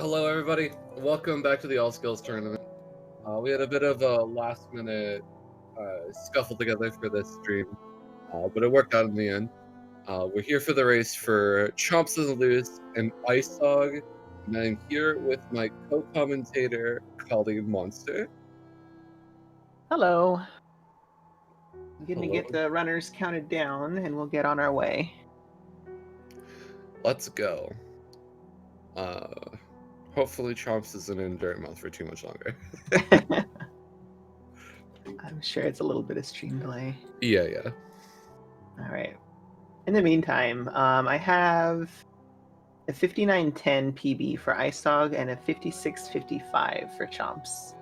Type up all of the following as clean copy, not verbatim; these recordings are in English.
Hello, everybody. Welcome back to the All Skills tournament. We had a bit of a last-minute scuffle together for this stream, but it worked out in the end. We're here for the race for ChompsOnTheLoose and Eisog, and I'm here with my co-commentator, Colleen Monster. Hello. I'm going to Hello. get the runners counted down, and we'll get on our way. Let's go. Hopefully Chomps isn't in Dirt Mouth for too much longer. I'm sure it's a little bit of stream delay. Yeah. All right. In the meantime, I have a 5910 PB for Eisog and a 5655 for Chomps.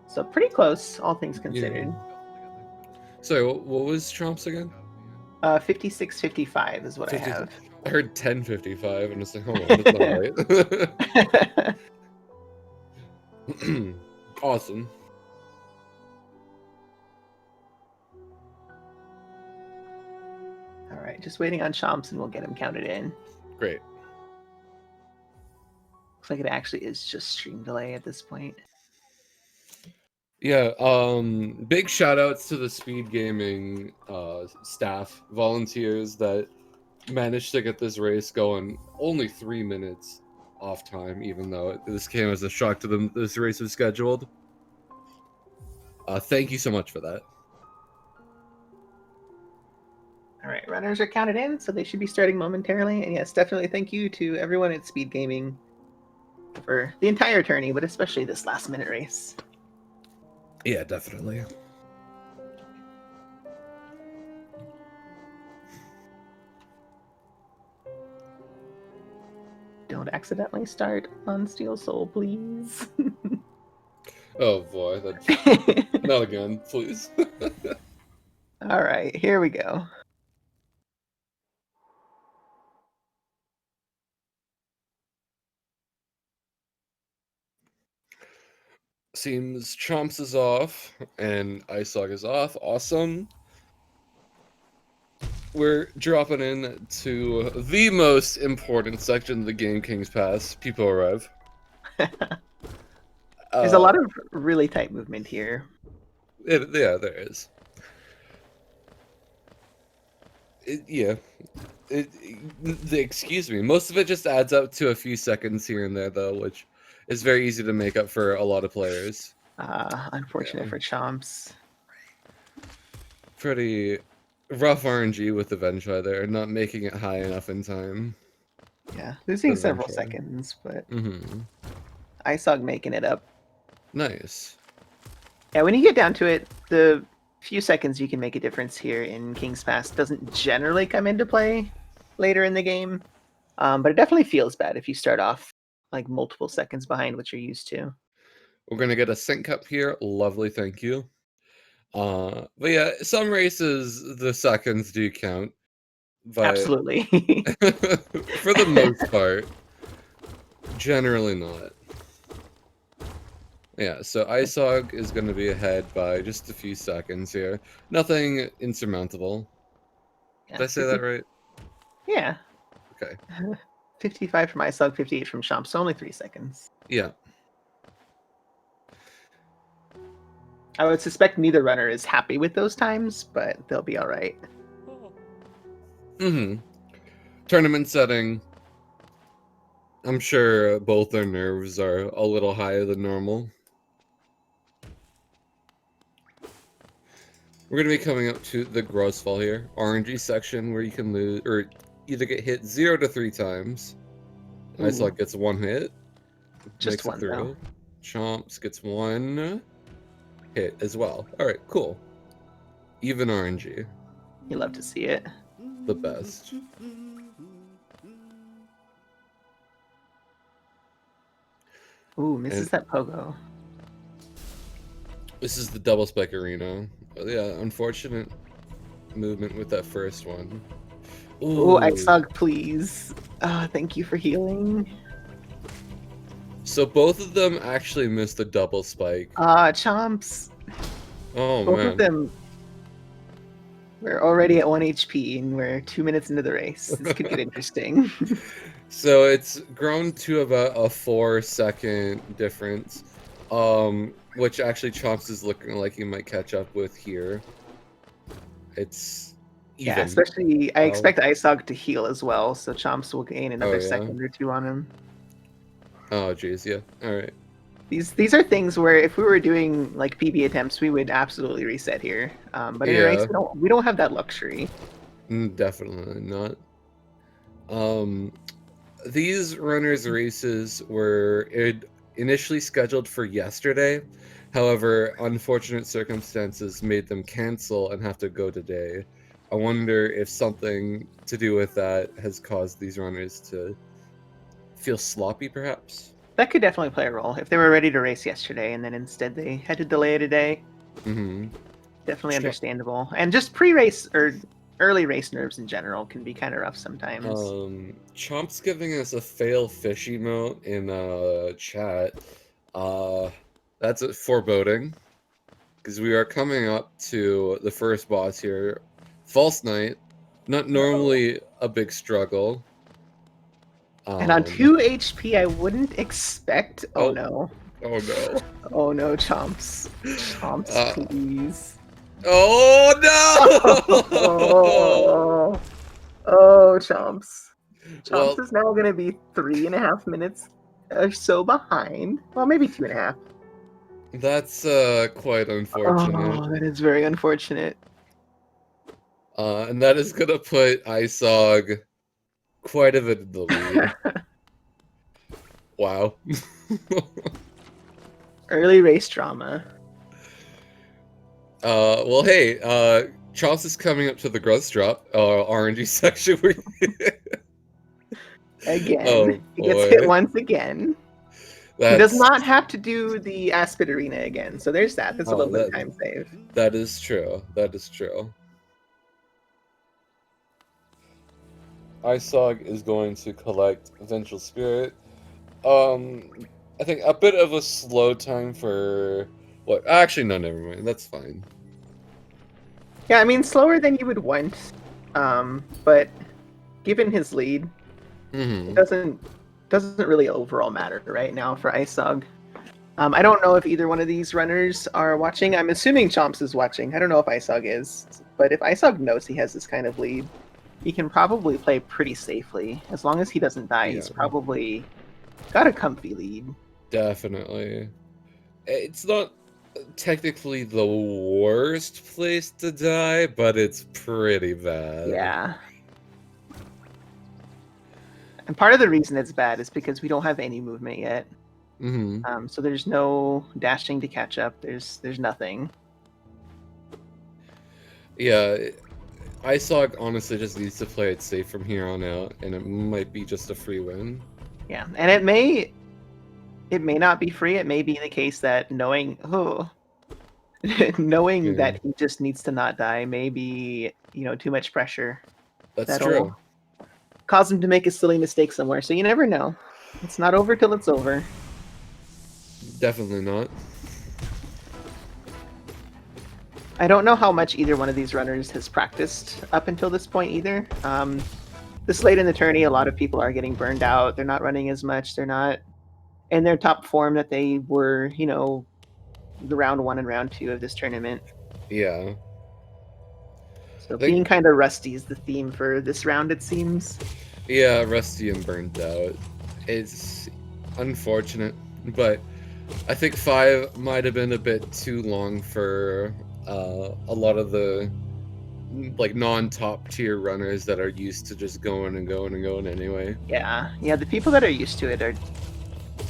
So pretty close, all things considered. Yeah. Sorry, what was Chomps again? 5655 is what 50, I have. I heard 1055 and it's like, hold on, that's not right. Awesome. All right, just waiting on Chomps and we'll get him counted in. Great. Looks like it actually is just stream delay at this point. Yeah, big shout outs to the SpeedGaming staff, volunteers that managed to get this race going only 3 minutes off time, even though this came as a shock to them this race was scheduled. Thank you so much for that. All right, runners are counted in, so they should be starting momentarily. And yes, definitely thank you to everyone at SpeedGaming for the entire tourney, but especially this last-minute race. Yeah, definitely. Don't accidentally start on Steel Soul, please. Oh boy, that's not again, please. All right, here we go. Seems Chomps is off and Eisog is off. Awesome. We're dropping in to the most important section of the game, King's Pass. People arrive. There's a lot of really tight movement here. Yeah, there is. Excuse me. Most of it just adds up to a few seconds here and there, though, which is very easy to make up for a lot of players. Unfortunate for Chomps. Pretty rough RNG with the Ventry there, not making it high enough in time. Yeah, losing several seconds, but Eisog making it up. Nice. Yeah, when you get down to it, the few seconds you can make a difference here in King's Pass doesn't generally come into play later in the game, but it definitely feels bad if you start off like multiple seconds behind what you're used to. We're gonna get a sync up here. Lovely, thank you. But yeah, some races the seconds do count. But Absolutely. for the most part, generally not. Yeah, so Eisog is going to be ahead by just a few seconds here. Nothing insurmountable. Yeah, Did I say that right? Yeah. Okay. 55 from Eisog, 58 from Chomp, so only 3 seconds. Yeah. I would suspect neither runner is happy with those times, but they'll be all right. Tournament setting. I'm sure both their nerves are a little higher than normal. We're going to be coming up to the gross fall here. RNG section where you can lose, or either get hit 0 to 3 times. Eisog gets 1 hit. Just one, though. Chomps gets 1 hit as well. Alright, cool. Even RNG. You love to see it. The best. Ooh, misses that pogo. This is the double spike arena. Yeah, unfortunate movement with that first one. Ooh, Eisog, please. Thank you for healing. So both of them actually missed the double spike. Chomps. Oh, Both man. of them We're already at 1 HP and we're 2 minutes into the race. This could get interesting. So it's grown to about a 4-second difference, which actually Chomps is looking like he might catch up with here. It's even. Yeah, especially I Wow. expect Eisog to heal as well, so Chomps will gain another yeah. second or two on him. Oh jeez, yeah. All right. These are things where if we were doing like PB attempts, we would absolutely reset here. But in a race, we don't have that luxury. Definitely not. These runners' races were initially scheduled for yesterday. However, unfortunate circumstances made them cancel and have to go today. I wonder if something to do with that has caused these runners to feel sloppy, perhaps? That could definitely play a role. If they were ready to race yesterday and then instead they had to delay it a day, definitely understandable. And just pre-race or early race nerves in general can be kind of rough sometimes. Chomp's giving us a fail fish emote in chat. That's foreboding, because we are coming up to the first boss here. False Knight, not normally a big struggle. And on 2 HP, I wouldn't expect. Oh no. Oh no. Oh no, Chomps. Chomps, please. Oh no! Oh, Chomps. Chomps is now going to be 3.5 minutes or so behind. Well, maybe 2.5. That's quite unfortunate. Oh, that is very unfortunate. And that is going to put Eisog quite a bit in the lead. Wow. Early race drama. Well, hey, Chomps is coming up to the Growth Drop, RNG section. Again. He gets hit once again. He does not have to do the Aspid Arena again, so there's that. That's a little bit of time save. That is true. That is true. Eisog is going to collect Vengeful Spirit. I think a bit of a slow time for what? Actually, no, never mind. That's fine. Yeah, I mean slower than you would want, but given his lead, it doesn't really overall matter right now for Eisog. I don't know if either one of these runners are watching. I'm assuming Chomps is watching. I don't know if Eisog is, but if Eisog knows he has this kind of lead, he can probably play pretty safely. As long as he doesn't die, he's probably got a comfy lead. Definitely. It's not technically the worst place to die, but it's pretty bad. Yeah. And part of the reason it's bad is because we don't have any movement yet. So there's no dashing to catch up. There's nothing. Yeah. Eisog honestly just needs to play it safe from here on out, and it might be just a free win. Yeah, and it may not be free. It may be the case that knowing that he just needs to not die may be, too much pressure. That's true. Cause him to make a silly mistake somewhere. So you never know. It's not over till it's over. Definitely not. I don't know how much either one of these runners has practiced up until this point either. This late in the tourney, a lot of people are getting burned out. They're not running as much. They're not in their top form that they were, the round 1 and round 2 of this tournament. Yeah. So being kind of rusty is the theme for this round, it seems. Yeah, rusty and burnt out. It's unfortunate, but I think 5 might have been a bit too long for a lot of the non-top tier runners that are used to just going and going and going anyway. Yeah, the people that are used to it are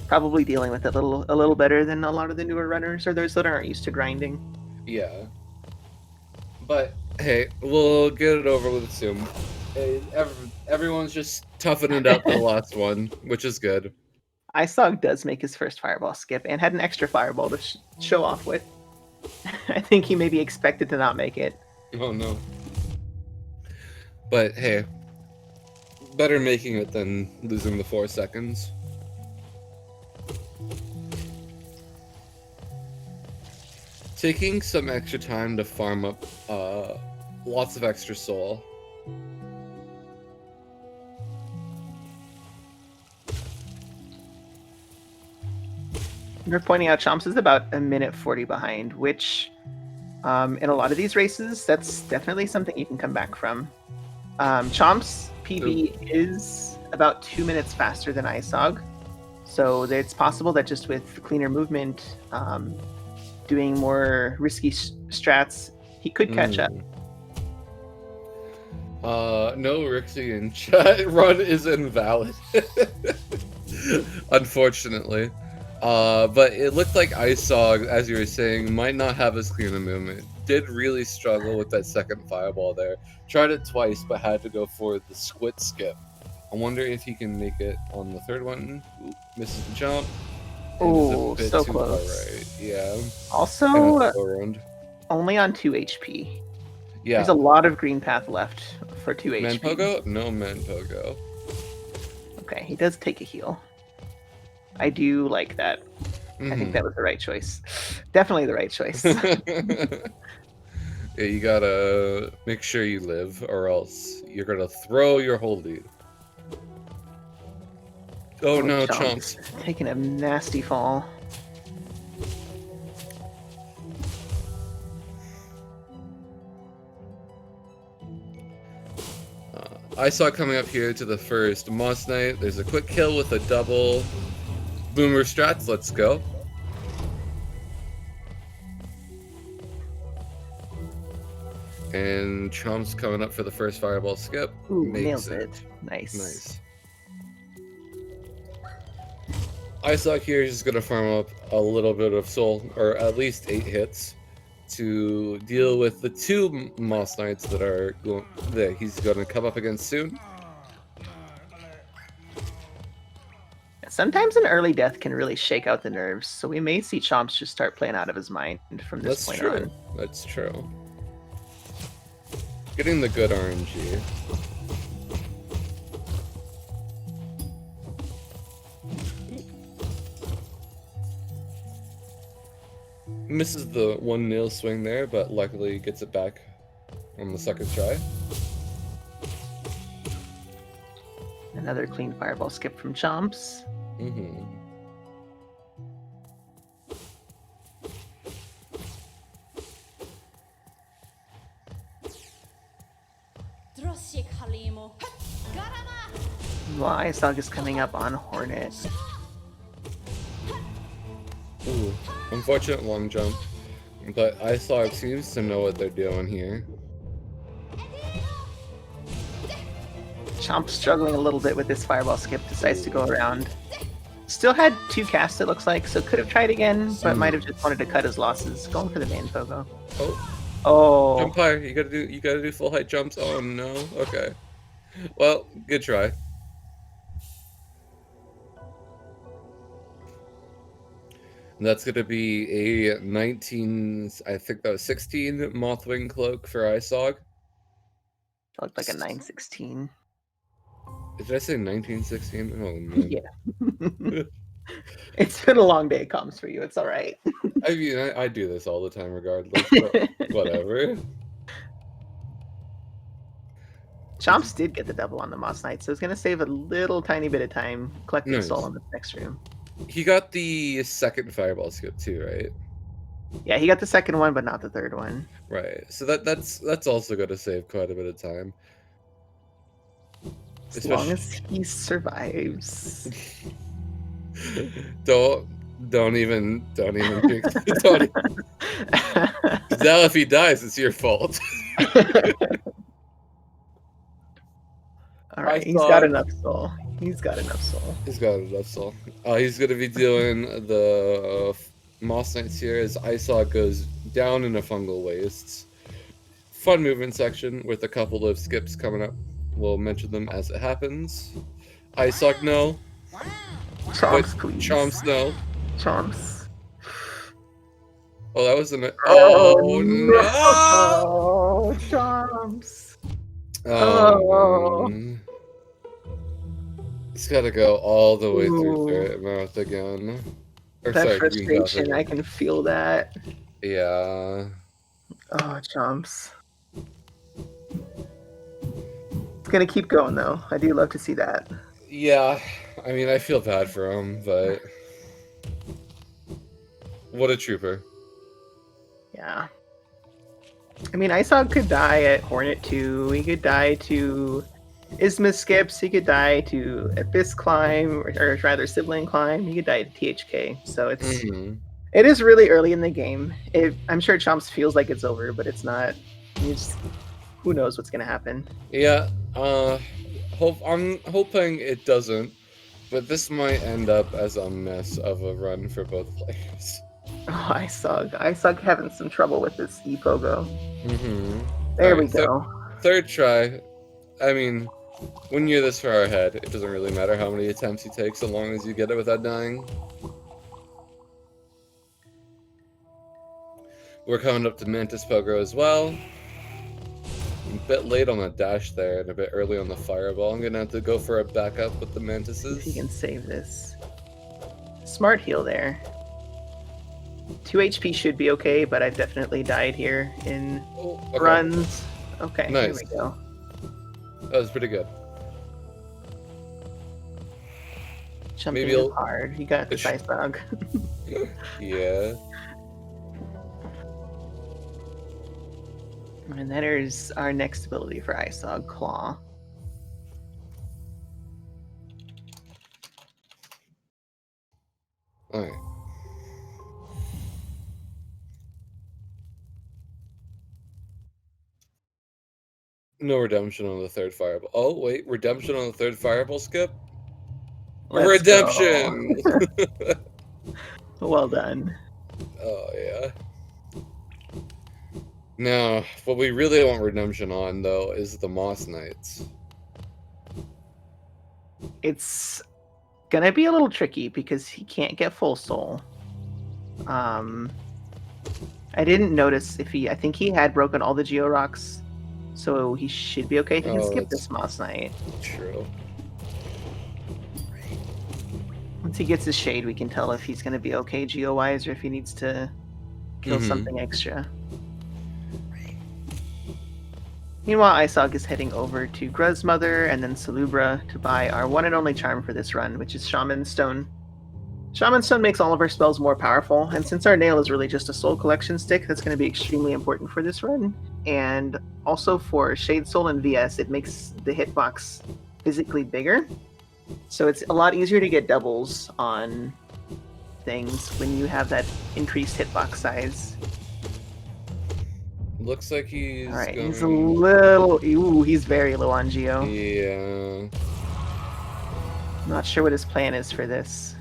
probably dealing with it a little better than a lot of the newer runners or those that aren't used to grinding. Yeah. But hey, we'll get it over with soon. Everyone's just toughing it out the last one, which is good. Eisog does make his first fireball skip and had an extra fireball to show off with. I think he maybe expected to not make it. Oh no. But hey, better making it than losing the 4 seconds. Taking some extra time to farm up lots of extra soul. You're pointing out Chomps is about a minute 40 behind, which in a lot of these races, that's definitely something you can come back from. Chomps PB is about 2 minutes faster than Eisog, so it's possible that just with cleaner movement, doing more risky strats, he could catch up. No, Rixie in chat run is invalid. Unfortunately. But it looked like Eisog, as you were saying, might not have as clean a movement. Did really struggle with that second fireball there. Tried it twice, but had to go for the squid skip. I wonder if he can make it on the third one. Ooh, misses the jump. Oh, so close. Right. Yeah. Also, only on 2 HP. Yeah. There's a lot of green path left for 2 HP. Manpogo? No Manpogo. Okay, he does take a heal. I do like that. I think that was the right choice. Definitely the right choice. Yeah, you gotta make sure you live, or else you're gonna throw your whole lead. Oh no, Chomps. Taking a nasty fall. I saw coming up here to the first Moss Knight. There's a quick kill with a double boomer strats. Let's go. And Chomps coming up for the first fireball skip. Ooh, nails it. Nice. Nice. Eisog here is just going to farm up a little bit of soul, or at least 8 hits, to deal with the 2 Moss Knights that are going, that he's going to come up against soon. Sometimes an early death can really shake out the nerves, so we may see Chomps just start playing out of his mind from this point on. That's true. Getting the good RNG. Misses the 1 nail swing there, but luckily gets it back on the second try. Another clean fireball skip from Chomps. Well, Eisog is coming up on Hornet. Ooh, unfortunate long jump. But Eisog seems to know what they're doing here. Chomp struggling a little bit with this fireball skip, decides to go around. Still had 2 casts, it looks like, so could have tried again, but might have just wanted to cut his losses. Going for the Manpogo. Oh. Jump higher. You gotta do full height jumps. Oh no. Okay. Well, good try. And that's gonna be a 19. I think that was 16 Mothwing cloak for Eisog. Looked like a 916. Did I say 1916? Oh man. Yeah. It's been a long day, Comms, for you. It's all right. I mean, I do this all the time, regardless. But whatever. Chomps did get the double on the Moss Knight, so it's gonna save a little tiny bit of time collecting soul in the next room. He got the second fireball skip too, right? Yeah, he got the second one, but not the third one. Right. So that's also going to save quite a bit of time. As long as he survives. Don't even think. Now if he dies, it's your fault. All right, he's got enough soul. He's got enough soul. He's going to be doing the Moss Knights here as Eisog goes down in a fungal wastes. Fun movement section with a couple of skips coming up. We'll mention them as it happens. Eisog no. Chomps, please. Chomps no. Chomps. Oh, that was no! Oh, Chomps. It's got to go all the way through Ferret Mouth again. That frustration, I can feel that. Yeah. Oh, Chomps. gonna keep going though. I do love to see that. Yeah, I mean, I feel bad for him, but what a trooper. Yeah. I mean, Eisog could die at Hornet 2. He could die to Isthmus Skips. He could die to Abyss Climb, or rather Sibling Climb. He could die to THK. So it is really early in the game. I'm sure Chomps feels like it's over, but it's not. Who knows what's gonna happen? Yeah, I'm hoping it doesn't, but this might end up as a mess of a run for both players. Oh, Eisog having some trouble with this E-Pogo. There Right, we go. Third try. I mean, when you're this far ahead, it doesn't really matter how many attempts you take, so long as you get it without dying. We're coming up to Mantis Pogo as well. A bit late on the dash there and a bit early on the fireball. I'm gonna have to go for a backup with the Mantises. If he can save this. Smart heal there. 2 HP should be okay, but I've definitely died here in runs. Okay, nice. Here we go. That was pretty good. Jumping in hard. You got the Eisog. Yeah. And that is our next ability for Eisog, Claw. Alright. No redemption on the third fireball. Oh, wait. Redemption on the third fireball skip? Redemption! Well done. Oh, yeah. Now, what we really want redemption on, though, is the Moss Knights. It's gonna be a little tricky because he can't get full soul. I didn't notice if I think he had broken all the Geo Rocks, so he should be okay. He can skip this Moss Knight. True. Once he gets his shade, we can tell if he's gonna be okay Geo-wise or if he needs to kill something extra. Meanwhile, Eisog is heading over to Gruz Mother and then Salubra to buy our one and only charm for this run, which is Shaman Stone. Shaman Stone makes all of our spells more powerful, and since our nail is really just a soul collection stick, that's going to be extremely important for this run. And also for Shade Soul and VS, it makes the hitbox physically bigger. So it's a lot easier to get doubles on things when you have that increased hitbox size. Looks like he's Alright, going... he's a little... Ooh, he's very low on Geo. Yeah. Not sure what his plan is for this.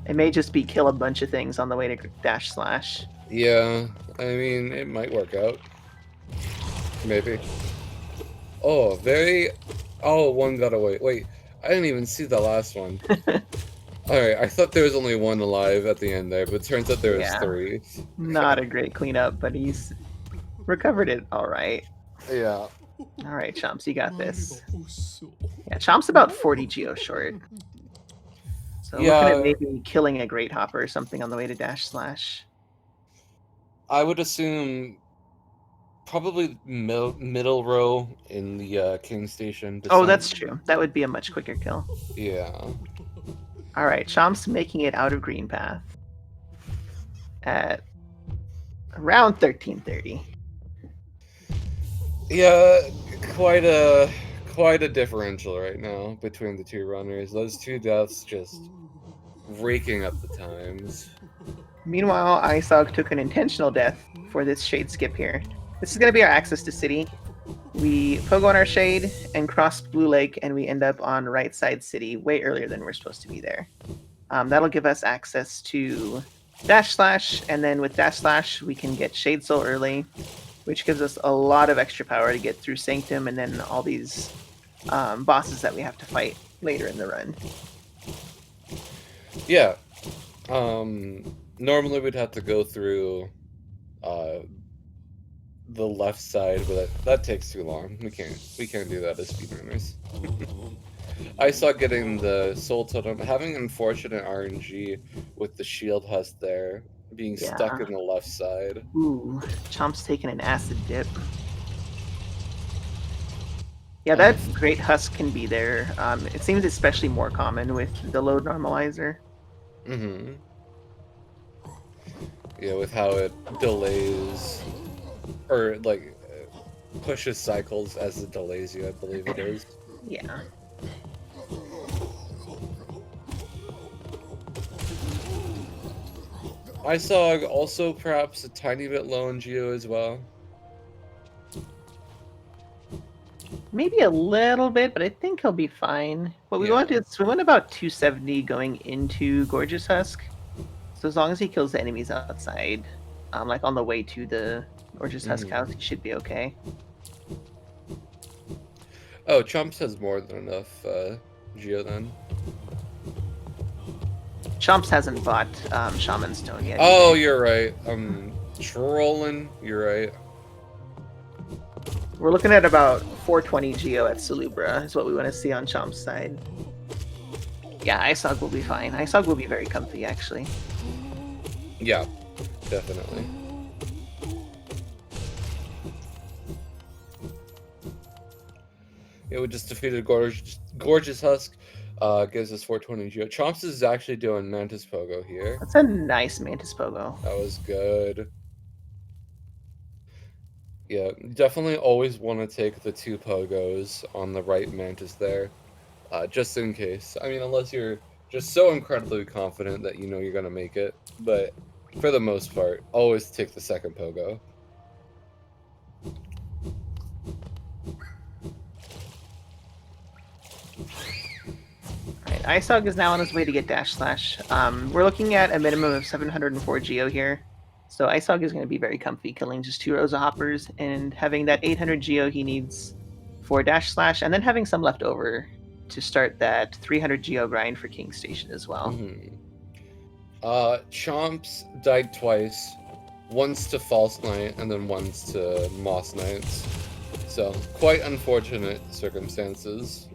It may just be kill a bunch of things on the way to dash slash. Yeah, I mean, it might work out. Maybe. Oh, very... Oh, one got away. Wait, I didn't even see the last one. Alright, I thought there was only one alive at the end there, but it turns out there was three. Not a great cleanup, but he's recovered it alright. Yeah. Alright, Chomps, you got this. Yeah, Chomps about 40 Geo short. So looking at maybe killing a Great Hopper or something on the way to dash slash. I would assume probably middle row in the King Station. Oh, that's true. That would be a much quicker kill. Yeah. Alright, Chomps making it out of Green Path at around 1330. Yeah, quite a differential right now between the two runners. Those two deaths just raking up the times. Meanwhile, Eisog took an intentional death for this shade skip here. This is going to be our access to city. We pogo on our shade and cross Blue Lake, and we end up on right side city way earlier than we're supposed to be there. That'll give us access to dash slash, and then with dash slash we can get Shade Soul early, which gives us a lot of extra power to get through Sanctum and then all these bosses that we have to fight later in the run. Yeah. Normally we'd have to go through the left side, but that takes too long. We can't do that as speedrunners. I saw getting the Soul Totem, having unfortunate RNG with the shield husk there, being stuck in the left side. Ooh, Chomp's taking an acid dip. Yeah, that great husk can be there. It seems especially more common with the load normalizer. Mm-hmm. Yeah, with how it delays or like pushes cycles as it delays you, I believe it is. Yeah. Eisog also perhaps a tiny bit low in Geo as well. Maybe a little bit, but I think he'll be fine. What we Yeah. want is we want about 270 going into Gorgeous Husk. So as long as he kills the enemies outside, like on the way to the Gorgeous Husk house, he should be okay. Oh, Chomps has more than enough Geo then. Chomps hasn't bought Shaman Stone yet Oh, either. you're right. I'm trolling. You're right. We're looking at about 420 Geo at Salubra is what we want to see on Chomp's side. Yeah, Isog will be fine. Isog will be very comfy, actually. Yeah, definitely. Yeah, we just defeated Gorgeous Husk. Gives us 420 Geo. Chomps is actually doing Mantis Pogo here. That's a nice Mantis Pogo. That was good. Yeah, definitely always want to take the 2 Pogos on the right Mantis there. Just in case. I mean, unless you're just so incredibly confident that you know you're going to make it. But for the most part, always take the second Pogo. Alright, Isog is now on his way to get Dash Slash. We're looking at a minimum of 704 Geo here. So Isog is going to be very comfy, killing just 2 rows of hoppers and having that 800 Geo he needs for Dash Slash, and then having some left over to start that 300 Geo grind for King Station as well. Chomps died twice. Once to False Knight and then once to Moss Knights. So, quite unfortunate circumstances.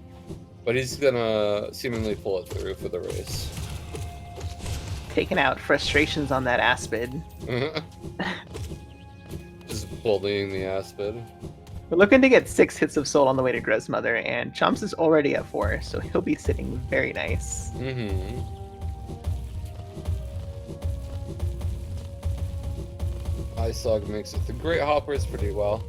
But he's gonna seemingly pull it through for the race. Taking out frustrations on that Aspid. Just bullying the Aspid. We're looking to get 6 hits of soul on the way to Grezmother, and Chomps is already at 4, so he'll be sitting very nice. Eisog makes it. The Great Hoppers pretty well.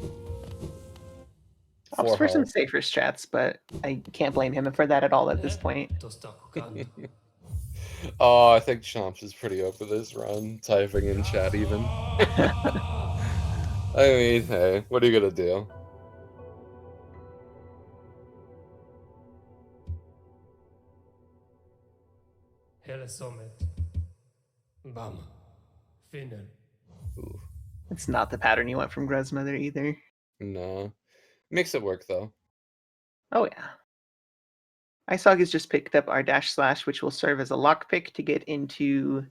Opts for some safer strats, but I can't blame him for that at all at this point. Oh, I think Chomps is pretty over this run, typing in chat even. I mean, hey, what are you gonna do? Ooh. It's not the pattern you want from Grezmother either. No. Makes it work, though. Oh, yeah. Eisog has just picked up our Dash Slash, which will serve as a lockpick to get into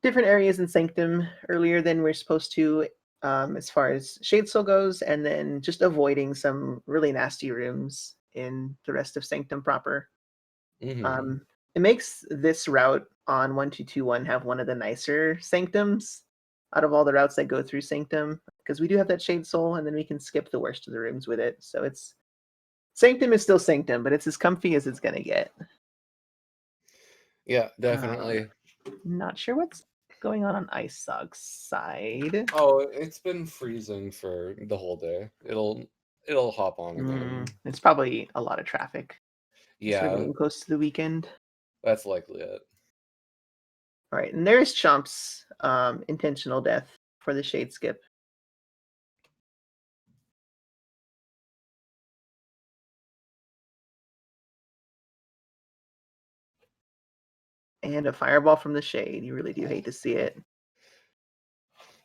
different areas in Sanctum earlier than we're supposed to, as far as Shade Soul goes, and then just avoiding some really nasty rooms in the rest of Sanctum proper. It makes this route on 1221 have one of the nicer Sanctums out of all the routes that go through Sanctum, because we do have that Shade Soul, and then we can skip the worst of the rooms with it. So it's Sanctum is still Sanctum, but it's as comfy as it's gonna get. Yeah, definitely. Not sure what's going on Eisog's side. Oh, it's been freezing for the whole day. It'll hop on again. It's probably a lot of traffic. Yeah, we're getting close to the weekend. That's likely it. All right, and there's Chomp's intentional death for the Shade Skip. And a fireball from the Shade. You really do hate to see it.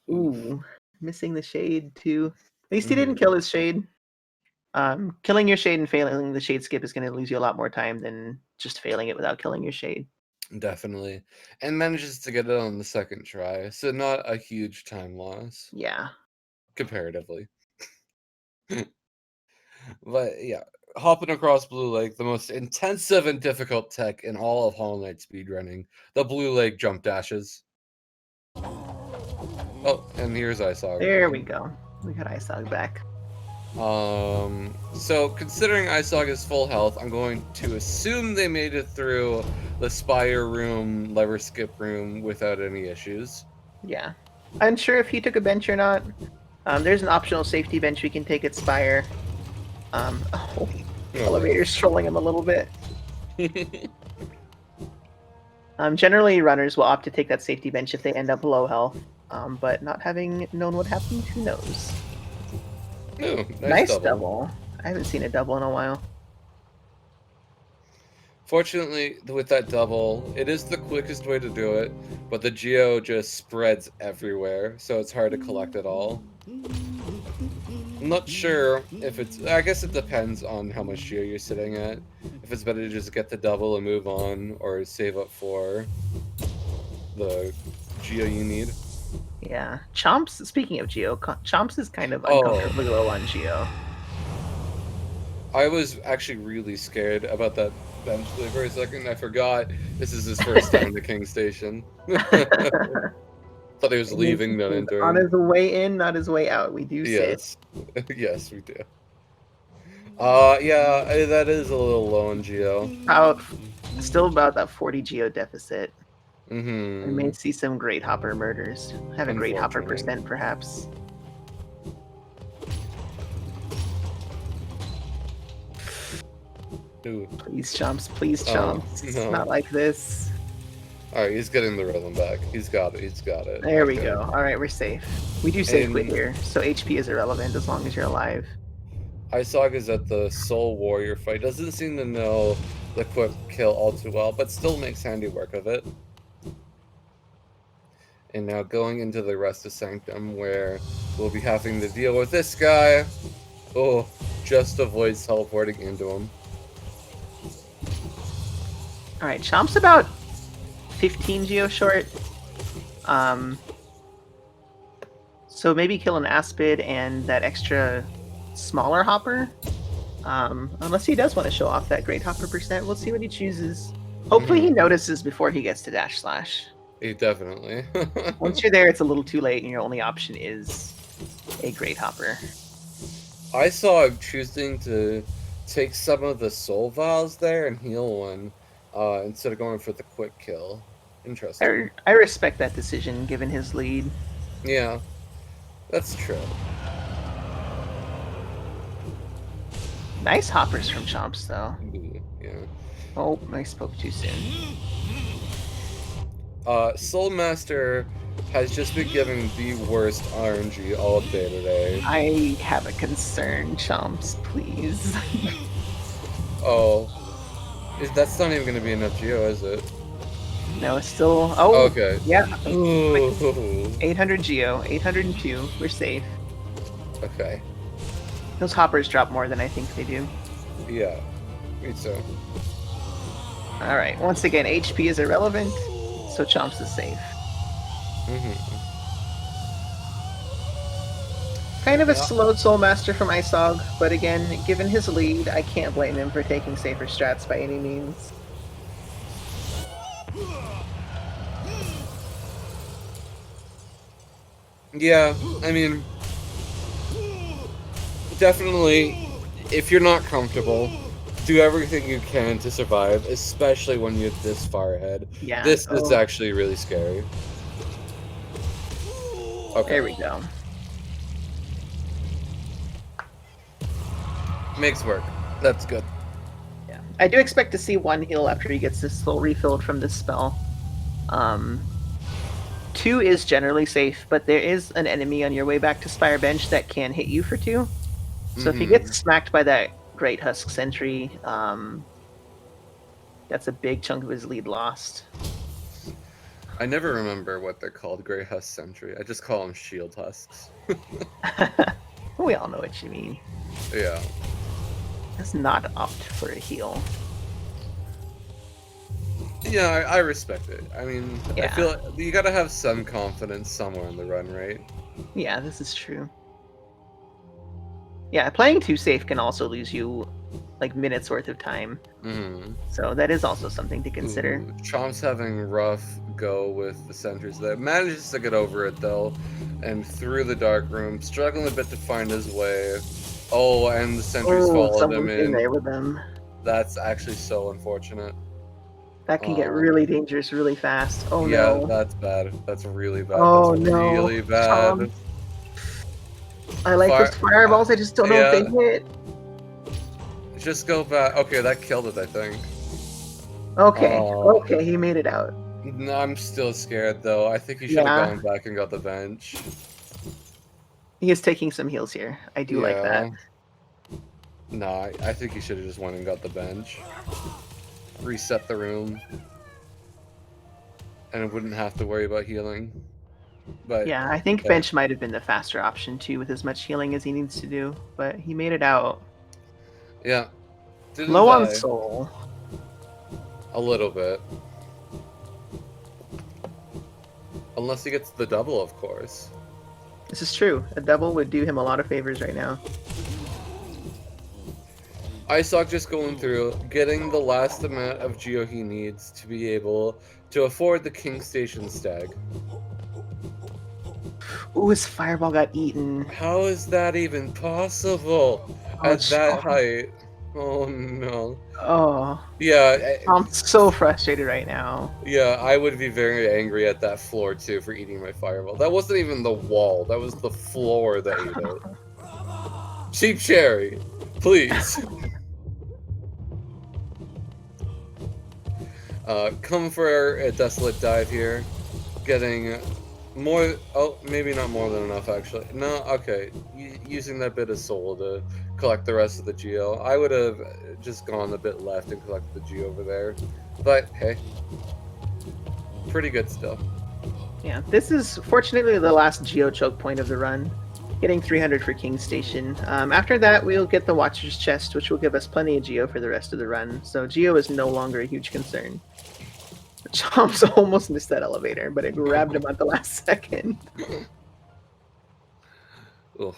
Ooh, missing the Shade too. At least he didn't kill his Shade. Killing your Shade and failing the Shade Skip is going to lose you a lot more time than just failing it without killing your Shade. Definitely. And manages to get it on the second try, so not a huge time loss. Yeah. Comparatively. But yeah, hopping across Blue Lake, the most intensive and difficult tech in all of Hollow Knight speedrunning. The Blue Lake jump dashes. Oh, and here's Eisog. There we go. We got Eisog back. So considering Eisog is full health, I'm going to assume they made it through the Spire room, lever skip room without any issues. Yeah. Unsure if he took a bench or not. There's an optional safety bench we can take at Spire. Oh, elevator's trolling him a little bit. Generally, runners will opt to take that safety bench if they end up low health. But not having known what happened, who knows? Ooh, nice double. I haven't seen a double in a while. Fortunately, with that double, it is the quickest way to do it, but the geo just spreads everywhere, so it's hard to collect it all. I'm not sure if it's... I guess it depends on how much geo you're sitting at. If it's better to just get the double and move on, or save up for the geo you need. Yeah. Chomps, speaking of geo, Chomps is kind of uncomfortably low on geo. I was actually really scared about that bench there for a second. I forgot this is his first time to King Station. Thought he was leaving, not entering. On his way in, not his way out. We do yes. Yes, we do. Yeah, that is a little low on geo. Still about that 40 geo deficit. Mm-hmm. We may see some Great Hopper murders. Have a Great Hopper percent, perhaps. Ooh. Please, Chomps. Please, Chomps. No. Not like this. Alright, he's getting the rhythm back. He's got it. He's got it. There we go. Alright, we're safe. We do safe quit here, so HP is irrelevant as long as you're alive. Eisog is at the Soul Warrior fight. Doesn't seem to know the quick kill all too well, but still makes handiwork of it. And now going into the rest of Sanctum, where we'll be having to deal with this guy. Oh, just avoids teleporting into him. Alright, Chomp's about 15 geo short. So maybe kill an Aspid and that extra smaller Hopper. Unless he does want to show off that Great Hopper percent. We'll see what he chooses. Hopefully he notices before he gets to Dash Slash. Definitely. Once you're there, it's a little too late, and your only option is a Great Hopper. I saw him choosing to take some of the Soul Vials there and heal one instead of going for the quick kill. Interesting. I respect that decision, given his lead. Yeah, that's true. Nice hoppers from Chomps, though. Yeah. Oh, I spoke too soon. Soul Master has just been giving the worst RNG all day today. I have a concern, Chomps, please. Oh. That's not even going to be enough geo, is it? No, it's still... Oh, okay. Yeah. Ooh. 800 geo, 802. We're safe. Okay. Those hoppers drop more than I think they do. Yeah, me too. Alright, once again, HP is irrelevant, so Chomps is safe. Kind of a slowed Soul Master from Eisog, but again, given his lead, I can't blame him for taking safer strats by any means. Yeah, I mean, definitely, if you're not comfortable, do everything you can to survive, especially when you're this far ahead. Yeah. This is actually really scary. Okay. There we go. Makes work. That's good. Yeah. I do expect to see one heal after he gets his soul refilled from this spell. 2 is generally safe, but there is an enemy on your way back to Spire Bench that can hit you for 2. So if he gets smacked by that Great Husk Sentry, that's a big chunk of his lead lost. I never remember what they're called, Great Husk Sentry. I just call them Shield Husks. We all know what you mean. Yeah. Let's not opt for a heal. Yeah, I respect it. I mean, Yeah. I feel like you gotta have some confidence somewhere in the run, right? Yeah, this is true. Yeah, playing too safe can also lose you like minutes worth of time. So that is also something to consider. Chomp's having rough go with the sentries there. Manages to get over it though, and through the dark room, struggling a bit to find his way. Oh, and the sentries Oh, followed him someone's in there in. with them. That's actually so unfortunate. That can get really dangerous really fast. Oh Yeah, no. that's bad. That's really bad. That's Oh no. really bad. I like those fireballs, I just don't know if they Yeah, hit. just go back. Okay, that killed it, I think. Okay, Oh, okay, he made it out. no, I'm still scared though. I think he should have Yeah, gone back and got the bench. he is taking some heals here. I do like that. Yeah. No, I think he should have just went and got the bench. Reset the room. And it wouldn't have to worry about healing. But Yeah, I think okay. bench might have been the faster option too, with as much healing as he needs to do. But he made it out. Yeah. Didn't Low on die. soul. A little bit. Unless he gets the double, of course. This is true. A double would do him a lot of favors right now. Eisog just going through, getting the last amount of Geo he needs to be able to afford the King Station stag. Ooh, his fireball got eaten. How is that even possible at that height? Oh no. Oh. Yeah. I'm so frustrated right now. Yeah, I would be very angry at that floor too for eating my fireball. That wasn't even the wall, that was the floor that ate it. Cheap cherry, please. Come for a desolate dive here. Getting more, oh, maybe not more than enough actually. No, okay. Using that bit of soul to collect the rest of the geo. I would have just gone a bit left and collected the geo over there. But hey, pretty good still. Yeah, this is fortunately the last geo choke point of the run. Getting 300 for King Station. After that, we'll get the Watcher's Chest, which will give us plenty of geo for the rest of the run. So geo is no longer a huge concern. Chomps almost missed that elevator, but it grabbed him at the last second. Ugh.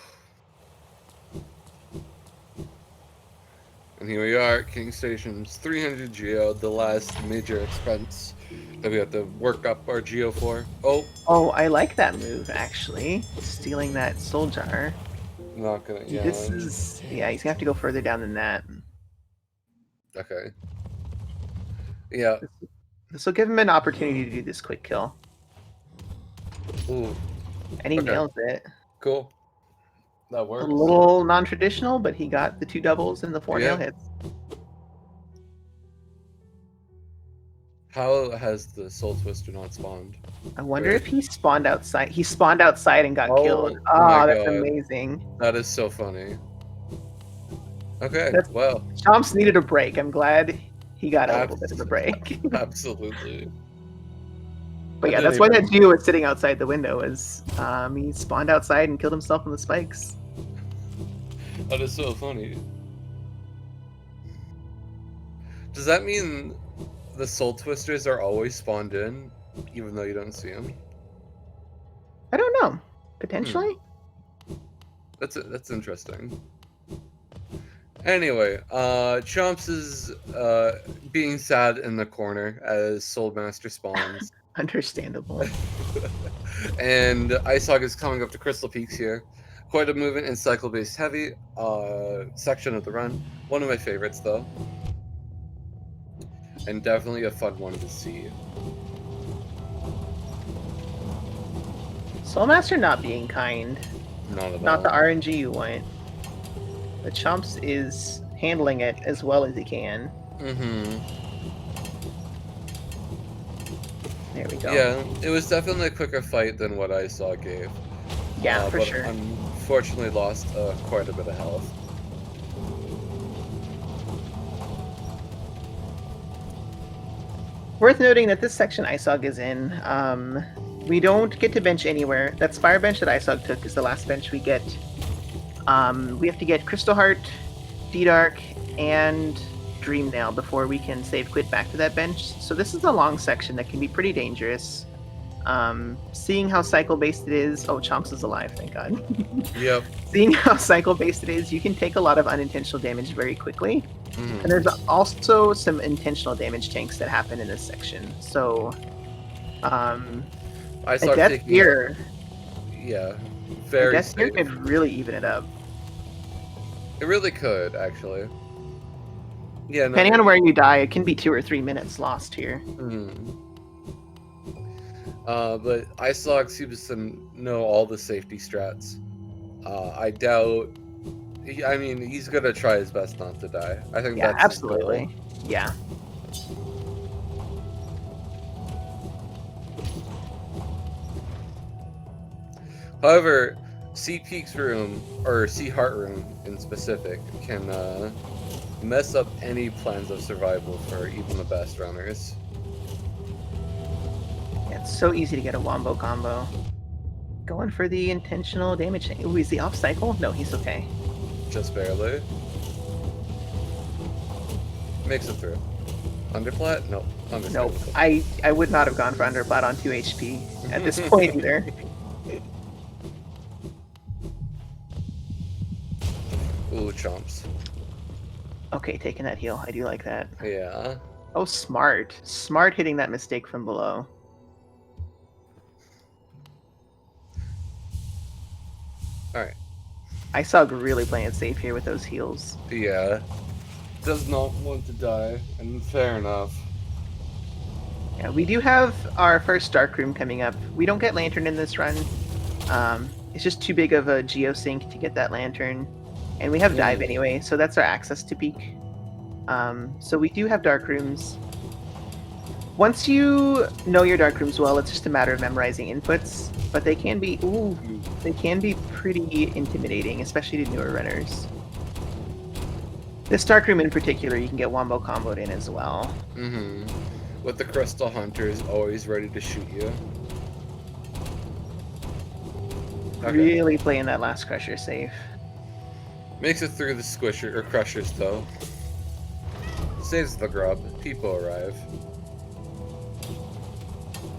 And here we are, King Station's 300 geo, the last major expense that we have to work up our geo for. Oh, I like that move, actually. Stealing that soul jar. Not gonna, yeah. This is, yeah, he's gonna have to go further down than that. Okay. Yeah. This will give him an opportunity to do this quick kill. Ooh. And he nails it. Cool. That works. A little non-traditional, but he got the 2 doubles and the 4 nail hits. How has the Soul Twister not spawned? I wonder if he spawned outside. He spawned outside and got killed. My That's God. amazing. That is so funny. Okay, well. Chomps needed a break. I'm glad he got a little bit of a break. Absolutely. But yeah, that's why that Geo was sitting outside the window. Is he spawned outside and killed himself on the spikes. That is so funny. Does that mean the Soul Twisters are always spawned in, even though you don't see them? I don't know. Potentially. That's interesting. Anyway, Chomps is being sad in the corner as Soulmaster spawns. Understandable. And Eisog is coming up to Crystal Peaks here. Quite a movement in cycle-based heavy section of the run. One of my favorites, though. And definitely a fun one to see. Soulmaster not being kind. Not at all. Not the RNG you want. But Chomps is handling it as well as he can. Mm-hmm. There we go. Yeah, it was definitely a quicker fight than what Eisog gave. Yeah, for but sure. Unfortunately lost quite a bit of health. Worth noting that this section Eisog is in, we don't get to bench anywhere. That Spire bench that Eisog took is the last bench we get. We have to get Crystal Heart, D-Dark, and Dream Nail before we can save quit back to that bench. So this is a long section that can be pretty dangerous. Seeing how cycle-based it is... Oh, Chomps is alive, thank God. Yep. Seeing how cycle-based it is, you can take a lot of unintentional damage very quickly. Mm. And there's also some intentional damage tanks that happen in this section. So, I start Death Gear... Yeah, very Death Gear could really even it up. It really could, actually. Yeah, no, Depending on where you die, it can be 2 or 3 minutes lost here. But Eisog seems to know all the safety strats. I doubt. I mean, he's gonna try his best not to die. I think Yeah, that's his goal. absolutely. Yeah. However, C Peak's room, or C Heart room in specific, can mess up any plans of survival for even the best runners. Yeah, it's so easy to get a wombo combo. Going for the intentional damage. Ooh, is he off cycle? No, he's okay. Just barely. Makes it through. Underplat? Nope. Nope. I would not have gone for underplat on 2 HP at this point either. Ooh, chomps. Okay, taking that heal. I do like that. Yeah. Oh, smart. Smart hitting that mistake from below. Alright. Eisog really playing it safe here with those heals. Yeah. Does not want to die, and fair enough. Yeah, we do have our first dark room coming up. We don't get lantern in this run. It's just too big of a geosync to get that lantern. And we have dive anyway, so that's our access to peak. So we do have dark rooms. Once you know your dark rooms well, it's just a matter of memorizing inputs. But they can be pretty intimidating, especially to newer runners. This dark room in particular, you can get wombo comboed in as well. With the crystal hunters always ready to shoot you. Okay. Really playing that last crusher safe. Makes it through the squisher or crushers though. Saves the grub. People arrive.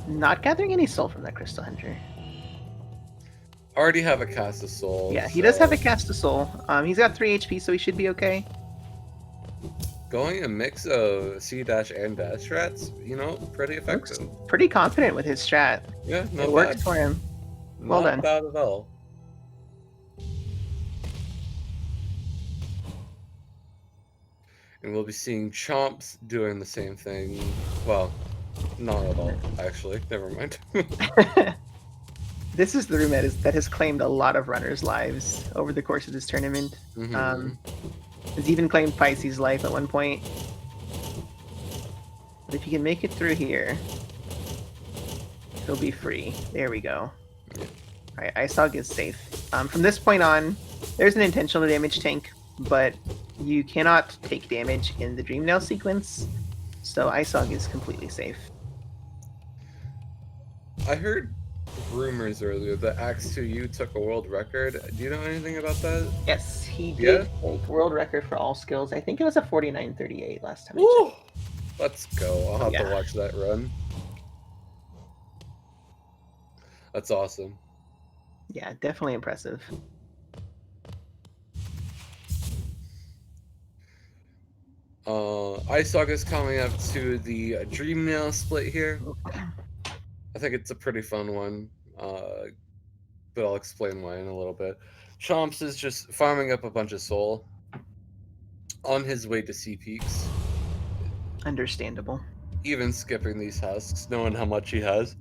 Not gathering any soul from that crystal hunter. Already have a cast of soul. Yeah, he does have a cast of soul. He's got 3 HP, so he should be okay. Going a mix of C dash and dash strats, you know, pretty effective. Looks pretty confident with his strat. Yeah, no, it worked for him. Well done. Not bad at all. And we'll be seeing Chomps doing the same thing. Well, not at all, actually. Never mind. This is the room that has claimed a lot of runners' lives over the course of this tournament. Has even claimed Pisces' life at one point. But if you can make it through here, he'll be free. There we go. Alright, Eisog is safe. From this point on, there's an intentional damage tank, but you cannot take damage in the Dreamnail sequence, so Eisog is completely safe. I heard rumors earlier that Axe2U took a world record. Do you know anything about that? Yes, he did take world record for all skills. I think it was a 49:38 last time. Woo! Let's go. I'll have to watch that run. That's awesome. Yeah, definitely impressive. Eisog is coming up to the Dreamnail split here. I think it's a pretty fun one, but I'll explain why in a little bit. Chomps is just farming up a bunch of soul on his way to C Peaks. Understandable. Even skipping these husks, knowing how much he has.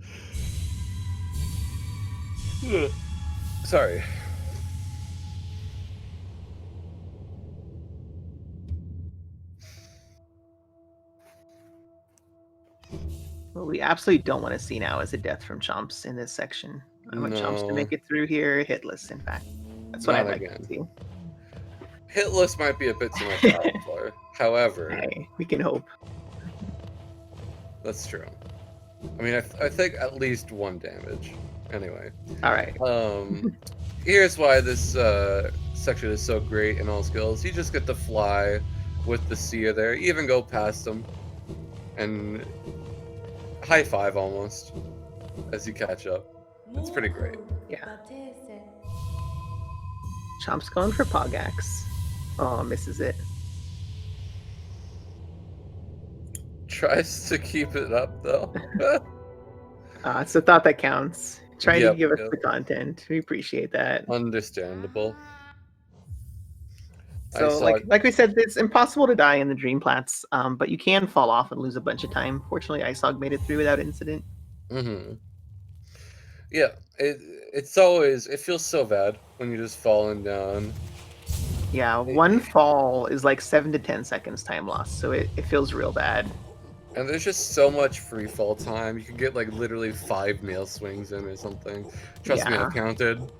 Sorry. What we absolutely don't want to see now is a death from Chomps in this section. I want Chomps to make it through here hitless, in fact. That's what I'd like to see. Hitless might be a bit too much for. However, hey, we can hope. That's true. I mean, I think at least 1 damage. Anyway. Alright. Here's why this section is so great in all skills. You just get to fly with the seer there. You even go past them. And high five almost as you catch up. It's pretty great. Yeah. Chomp's going for Pogax. Oh, misses it. Tries to keep it up though. It's the thought that counts. Try to give us the content. We appreciate that. Understandable. So, like we said, it's impossible to die in the Dream Plats, but you can fall off and lose a bunch of time. Fortunately, Eisog made it through without incident. Mm-hmm. Yeah, it feels so bad when you're just falling down. Yeah, one fall is like 7 to 10 seconds time loss, so it feels real bad. And there's just so much free fall time. You can get like literally 5 nail swings in or something. Trust me, I've counted.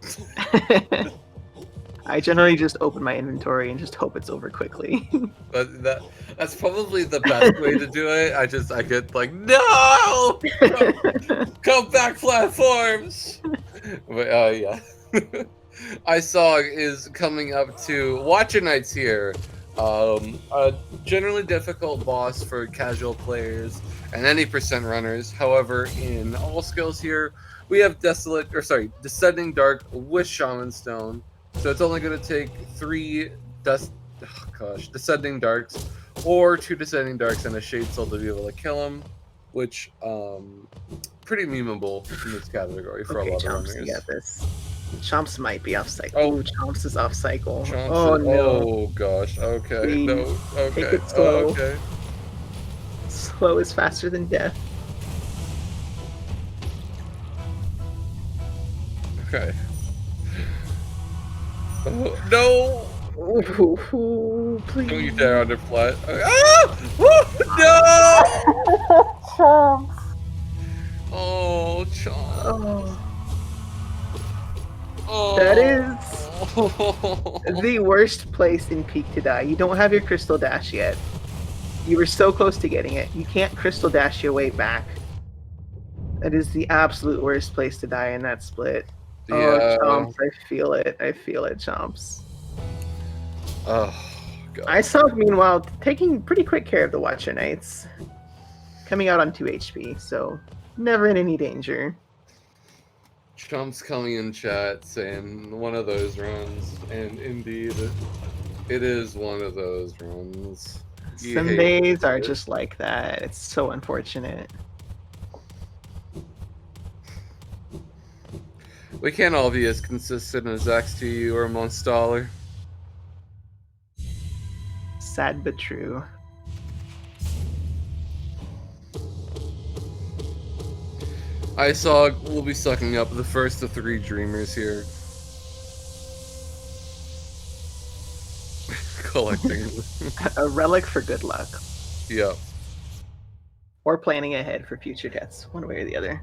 I generally just open my inventory and just hope it's over quickly. But that's probably the best way to do it. I get like, no! Come back, platforms! But yeah. Eisog is coming up to Watcher Knights here. A generally difficult boss for casual players and any percent runners. However, in all skills here, we have Descending Dark with Shaman Stone. So it's only going to take 3 Descending Darks or 2 Descending Darks and a Shade Soul to be able to kill him, which pretty memeable in this category for a lot of runners. You got this. Chomps might be off cycle. Oh, Chomps is off cycle. No! Oh gosh. Okay. Please. No. Okay. Take it slow. Okay. Slow is faster than death. Okay. Oh, no! Ooh, please. Don't you dare underfly. Ah! No! Chomps. Oh, Chomps. Oh. Oh. That is the worst place in Peak to die. You don't have your Crystal Dash yet. You were so close to getting it. You can't Crystal Dash your way back. That is the absolute worst place to die in that split. Yeah. Oh, Chomps, I feel it. I feel it, Chomps. Oh, God. Eisog, meanwhile, taking pretty quick care of the Watcher Knights. Coming out on 2 HP, so never in any danger. Chomps coming in chat saying one of those runs, and indeed, it is one of those runs. Some days are just like that. It's so unfortunate. We can't all be as consistent as XTU or Monstaller. Sad but true. Eisog will be sucking up the first of 3 Dreamers here. Collecting. A relic for good luck. Yep. Or planning ahead for future deaths, one way or the other.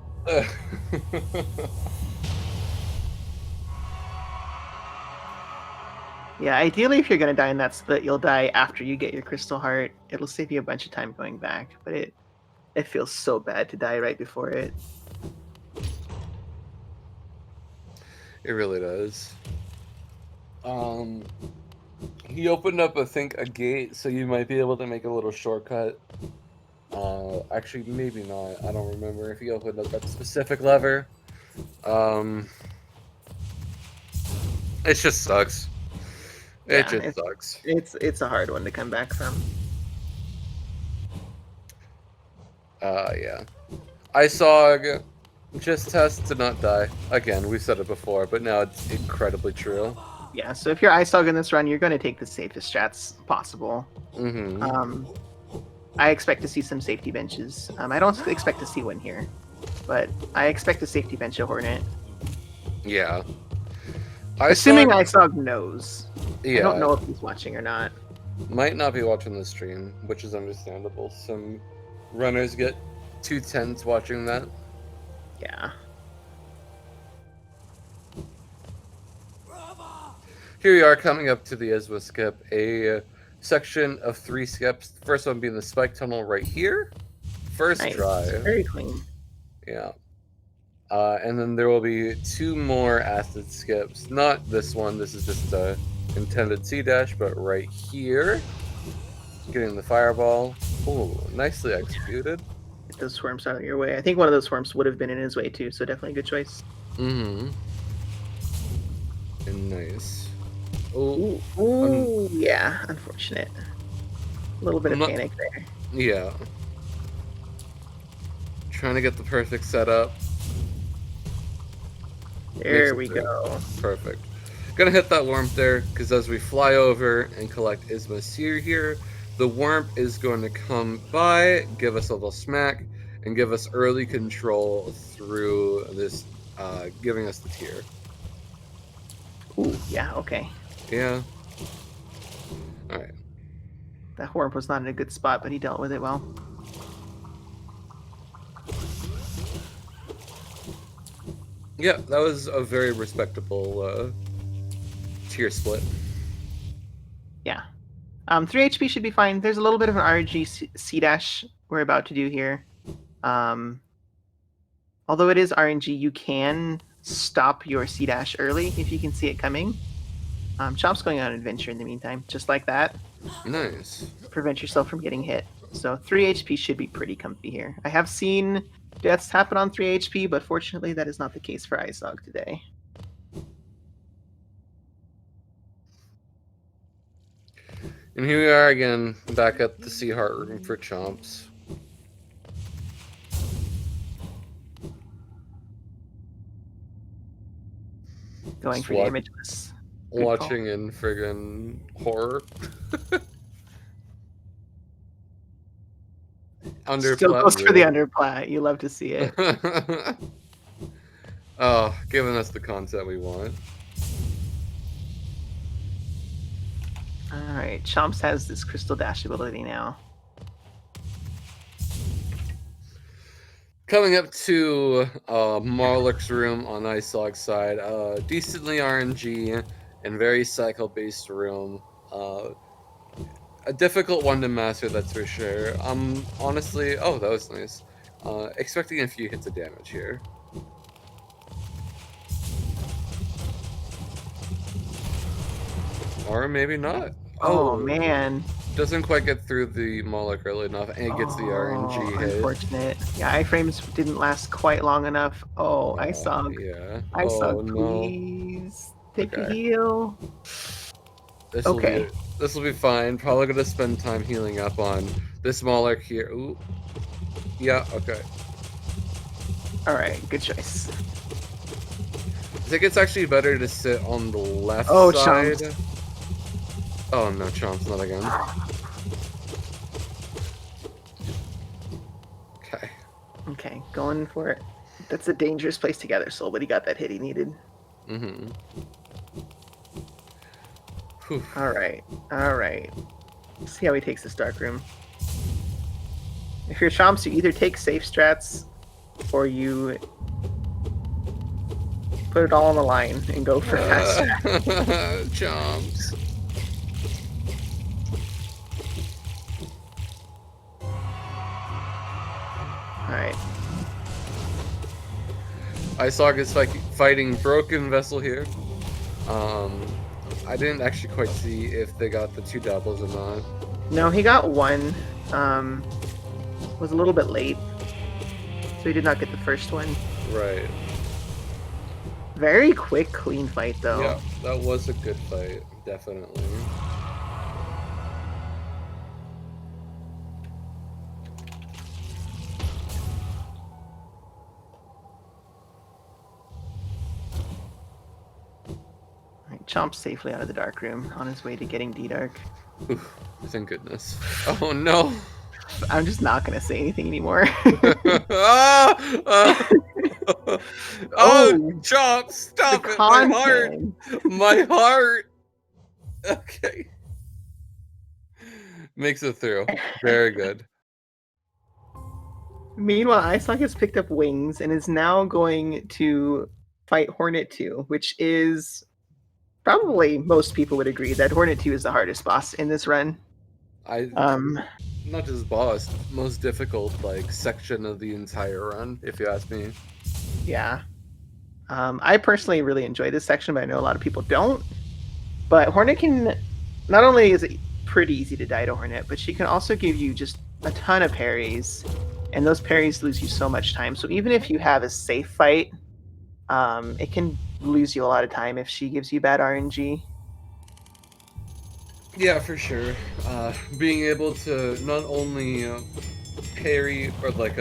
Yeah, ideally if you're going to die in that split, you'll die after you get your Crystal Heart. It'll save you a bunch of time going back, but it feels so bad to die right before it. It really does. He opened up, I think, a gate, so you might be able to make a little shortcut. Actually, maybe not. I don't remember if he opened up that specific lever. It just sucks. It just sucks. It's a hard one to come back from. Yeah. Eisog, just test to not die. Again, we said it before, but now it's incredibly true. Yeah, so if you're Eisog in this run, you're going to take the safest strats possible. Mm-hmm. I expect to see some safety benches. I don't expect to see one here, but I expect to safety bench a Hornet. Yeah. Assuming Eisog knows. Yeah. I don't know if he's watching or not. Might not be watching the stream, which is understandable. Some runners get too tense watching that. Yeah. Here we are coming up to the Iswa skip, a section of 3 skips. The first one being the spike tunnel right here. First drive. Very clean. Yeah. And then there will be 2 more acid skips. Not this one. This is just a intended C-dash, but right here. Getting the fireball. Oh, nicely executed. Get those swarms out of your way. I think one of those swarms would have been in his way too, so definitely a good choice. Mm-hmm. And nice. Oh, ooh, yeah, unfortunate. A little bit of panic there. Yeah. Trying to get the perfect setup. There we go. Perfect. Gonna hit that warmth there, because as we fly over and collect Isma's Seer here, the warmth is going to come by, give us a little smack, and give us early control through this, giving us the tier. Ooh, yeah, okay. Yeah. Alright. That Horn was not in a good spot, but he dealt with it well. Yeah, that was a very respectable tier split. Yeah. 3 HP should be fine. There's a little bit of an RNG C-dash we're about to do here. Although it is RNG, you can stop your C-dash early if you can see it coming. Chomp's going on an adventure in the meantime, just like that. Nice. Prevent yourself from getting hit. So 3 HP should be pretty comfy here. I have seen deaths happen on 3 HP, but fortunately that is not the case for Eisog today. And here we are again, back at the Sea Heart room for Chomps. Going for the imageless. Watching in friggin' horror. Still goes for the underplat. You love to see it. Oh, giving us the content we want. Alright, Chomps has this crystal dash ability now. Coming up to Marlik's room on Eisog's side, decently RNG and very cycle-based room. A difficult one to master, that's for sure. Honestly, oh, that was nice. Expecting a few hits of damage here. Or maybe not. Oh man. Doesn't quite get through the Moloch early enough, and it gets the RNG hit. Unfortunate. Yeah, iframes didn't last quite long enough. Oh, Eisog. Yeah. Eisog, please. Take a heal. This will be fine. Probably gonna spend time healing up on this Moloch here. Ooh. Yeah, okay. Alright, good choice. I think it's actually better to sit on the left side. Chomps. Oh no, Chomps, not again. Okay. Okay, going for it. That's a dangerous place to gather soul, but he got that hit he needed. Mm-hmm. Alright, alright. See how he takes this dark room. If you're Chomps, you either take safe strats, or you put it all on the line and go for fast strats. Chomps. Alright. Eisog is fighting Broken Vessel here. I didn't actually quite see if they got the 2 doubles or not. No, he got 1. Was a little bit late, so he did not get the first one. Right. Very quick, clean fight, though. Yeah, that was a good fight, definitely. Chomp safely out of the dark room on his way to getting D-Dark. Thank goodness. Oh no! I'm just not gonna say anything anymore. Chomp! Stop it! My heart! My heart! Okay. Makes it through. Very good. Meanwhile, Eisog has picked up wings and is now going to fight Hornet 2, which is probably most people would agree that Hornet 2 is the hardest boss in this run. Not just boss, most difficult section of the entire run, if you ask me. Yeah. I personally really enjoy this section, but I know a lot of people don't. But Hornet can, not only is it pretty easy to die to Hornet, but she can also give you just a ton of parries, and those parries lose you so much time. So even if you have a safe fight, it can lose you a lot of time if she gives you bad RNG. Yeah, for sure. Being able to not only parry or like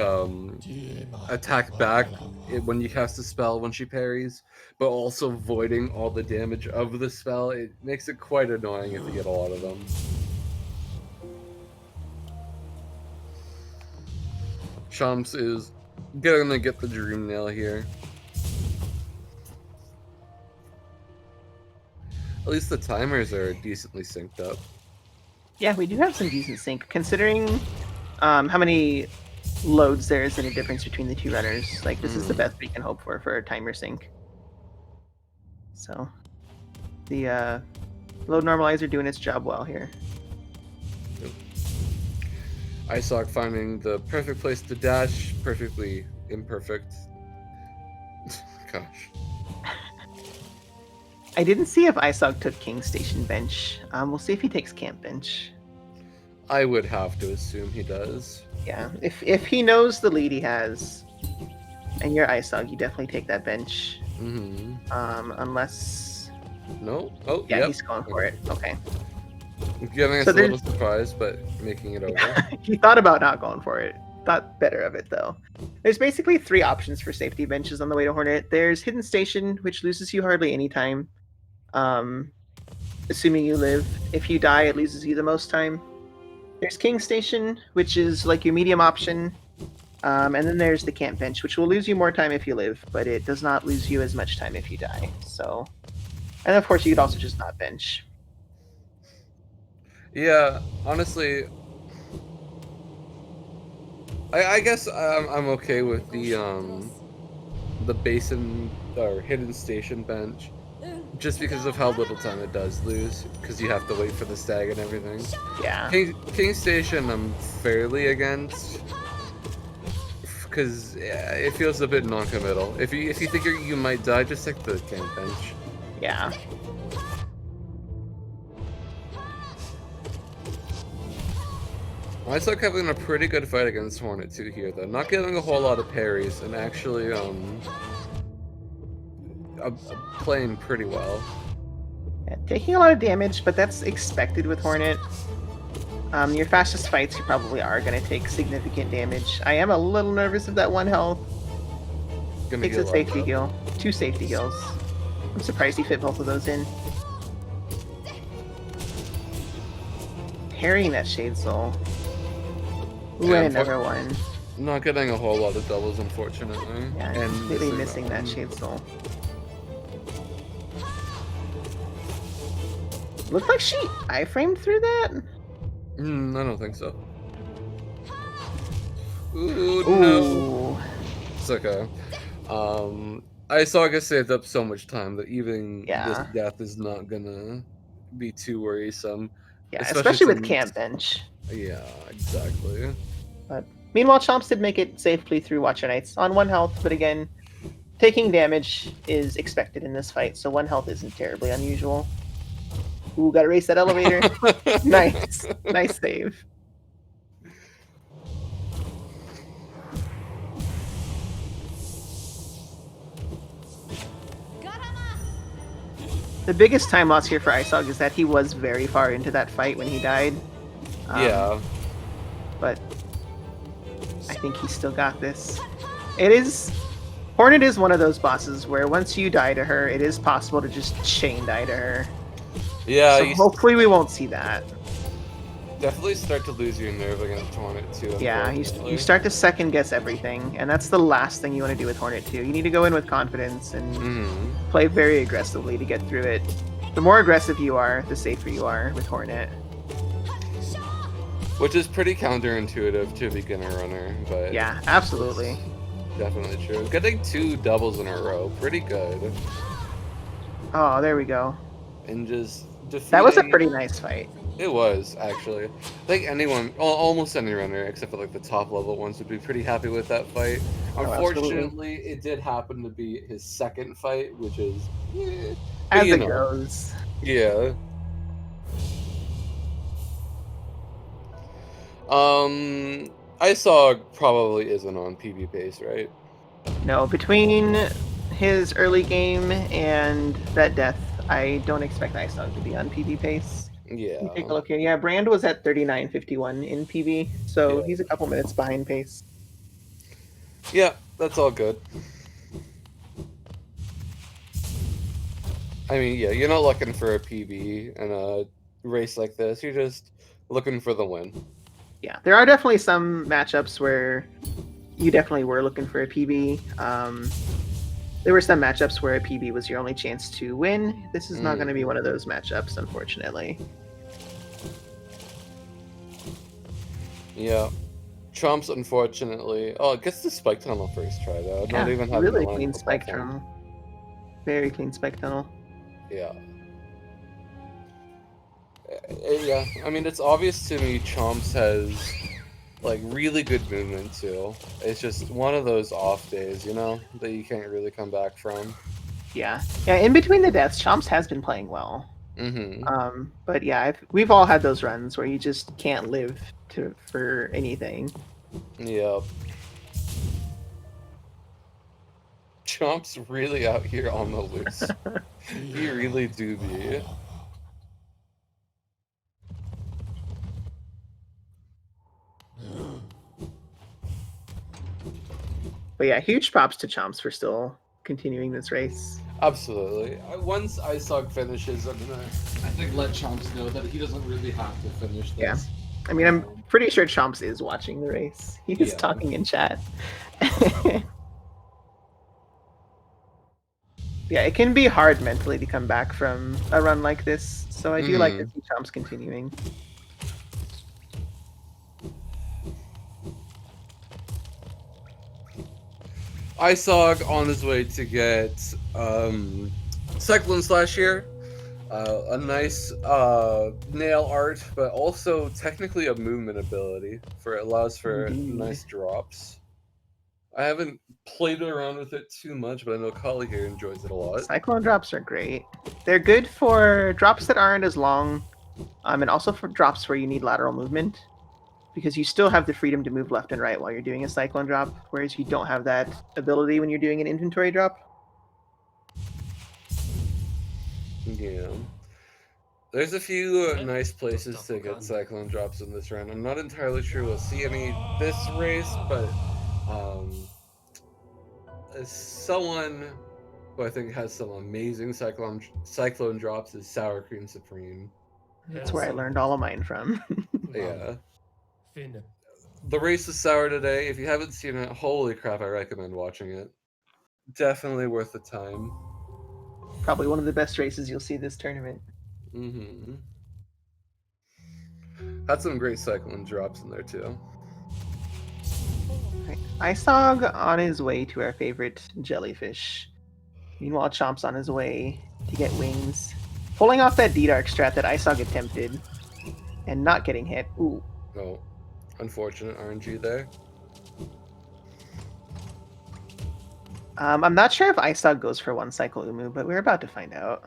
attack back when you cast a spell when she parries, but also voiding all the damage of the spell. It makes it quite annoying if you get a lot of them. Chomps is gonna get the dream nail here. At least the timers are decently synced up. Yeah, we do have some decent sync, considering how many loads there is in a difference between the two runners. Like, this is the best we can hope for a timer sync. So, the load normalizer doing its job well here. Eisog finding the perfect place to dash, perfectly imperfect. Gosh. I didn't see if Eisog took King Station bench. We'll see if he takes camp bench. I would have to assume he does. Yeah, if he knows the lead he has, and you're Eisog, you definitely take that bench. Unless... No? Oh, yeah, yep. he's going for it. Okay. Giving us a little surprise, but making it over. He thought about not going for it. Thought better of it, though. There's basically 3 options for safety benches on the way to Hornet. There's Hidden Station, which loses you hardly any time. Assuming you live. If you die, it loses you the most time. There's King Station, which is like your medium option. And then there's the camp bench, which will lose you more time if you live, but it does not lose you as much time if you die. So, and of course, you could also just not bench. Yeah, honestly, I guess I'm okay with the basin or hidden station bench, just because of how little time it does lose, because you have to wait for the stag and everything. Yeah. King Station I'm fairly against, because it feels a bit non-committal. If you think you might die, just take the camp bench. Yeah. I start having a pretty good fight against Hornet 2 here, though. Not getting a whole lot of parries, and actually, playing pretty well. Yeah, taking a lot of damage, but that's expected with Hornet. Your fastest fights, you probably are going to take significant damage. I am a little nervous of that 1 health. Takes a safety heal. 2 safety heals. I'm surprised he fit both of those in. Parrying that Shade Soul. Ooh, Yeah, and another one. Not getting a whole lot of doubles, unfortunately. Yeah, and completely missing that Shade Soul. Looked like she iframed through that? I don't think so. Ooh, Ooh. No. It's okay. Eisog saved up so much time that even this death is not gonna be too worrisome. Yeah, especially with camp bench. Yeah, exactly. But meanwhile, Chomps did make it safely through Watcher Knights on 1 health, but again, taking damage is expected in this fight, so 1 health isn't terribly unusual. Ooh, gotta race that elevator. Nice. Nice save. The biggest time loss here for Eisog is that he was very far into that fight when he died. Yeah. But I think he still got this. Hornet is one of those bosses where once you die to her, it is possible to just chain die to her. Yeah. So hopefully we won't see that. Definitely start to lose your nerve against Hornet 2. Yeah, you start to second guess everything, and that's the last thing you want to do with Hornet 2. You need to go in with confidence and play very aggressively to get through it. The more aggressive you are, the safer you are with Hornet. Which is pretty counterintuitive to a beginner runner, but... Yeah, absolutely. Definitely true. Getting 2 doubles in a row, pretty good. Oh, there we go. And just defeating... That was a pretty nice fight. It was, actually. I think anyone, almost any runner, except for like the top level ones, would be pretty happy with that fight. Unfortunately, it did happen to be his second fight, which is... As it goes. Yeah. Eisog probably isn't on PB pace, right? No, between his early game and that death, I don't expect Eisog to be on PB pace. You take a Yeah. look here. Yeah, Brand was at 39.51 in PB, so Yeah. he's a couple minutes behind pace. Yeah, that's all good. I mean, yeah, you're not looking for a PB in a race like this. You're just looking for the win. Yeah, there are definitely some matchups where you definitely were looking for a PB. There were some matchups where a PB was your only chance to win. This is not going to be one of those matchups, unfortunately. Yeah. Chomps, unfortunately. Oh, it gets the spike tunnel first try, though. Yeah, Not even having to really land clean the spike platform. tunnel. Very clean spike tunnel. Yeah. Yeah, I mean, it's obvious to me Chomps has, like, really good movement, too. It's just one of those off days, you know, that you can't really come back from. Yeah. Yeah, in between the deaths, Chomps has been playing well. Mm-hmm. But yeah, we've all had those runs where you just can't live for anything. Yep. Chomp's really out here on the loose. He really do be. But yeah, huge props to Chomps for still continuing this race. Absolutely. Once Eisog finishes, I'm gonna, I think, let Chomps know that he doesn't really have to finish this. Yeah. I mean, I'm pretty sure Chomps is watching the race. He's Yeah. talking in chat. Yeah, it can be hard mentally to come back from a run like this, so I do like to see Chomps continuing. Eisog on his way to get Cyclone Slash here. A nice nail art, but also technically a movement ability. It allows for nice drops. I haven't played around with it too much, but I know Kali here enjoys it a lot. Cyclone drops are great. They're good for drops that aren't as long, and also for drops where you need lateral movement, because you still have the freedom to move left and right while you're doing a cyclone drop, whereas you don't have that ability when you're doing an inventory drop. Yeah. There's a few nice places to get cyclone drops in this round. I'm not entirely sure we'll see any this race, but someone who I think has some amazing cyclone drops is Sour Cream Supreme. That's where I learned all of mine from. Yeah. The race is sour today. If you haven't seen it, holy crap, I recommend watching it. Definitely worth the time. Probably one of the best races you'll see this tournament. Mm-hmm. Had some great cyclone drops in there too. Eisog on his way to our favorite jellyfish. Meanwhile, Chomp's on his way to get wings. Pulling off that D-Dark strat that Eisog attempted and not getting hit. Ooh. Oh, unfortunate RNG there. I'm not sure if Eisog goes for one cycle Umu, but we're about to find out.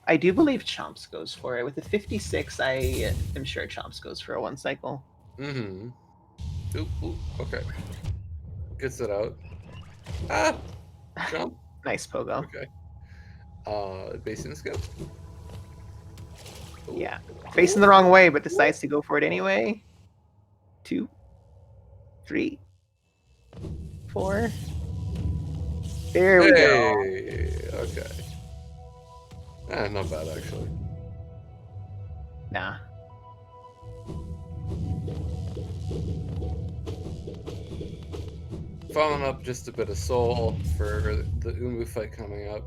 I do believe Chomps goes for it. With the 56, I am sure Chomps goes for a one cycle. Mm-hmm. Ooh, okay. Gets it out. Ah! Jump. Nice pogo. Okay. Basing scope. Ooh. Yeah. Facing the wrong way, but decides to go for it anyway. 2, 3, 4. There we go. Okay. Not bad, actually. Nah. Following up just a bit of soul for the Umu fight coming up.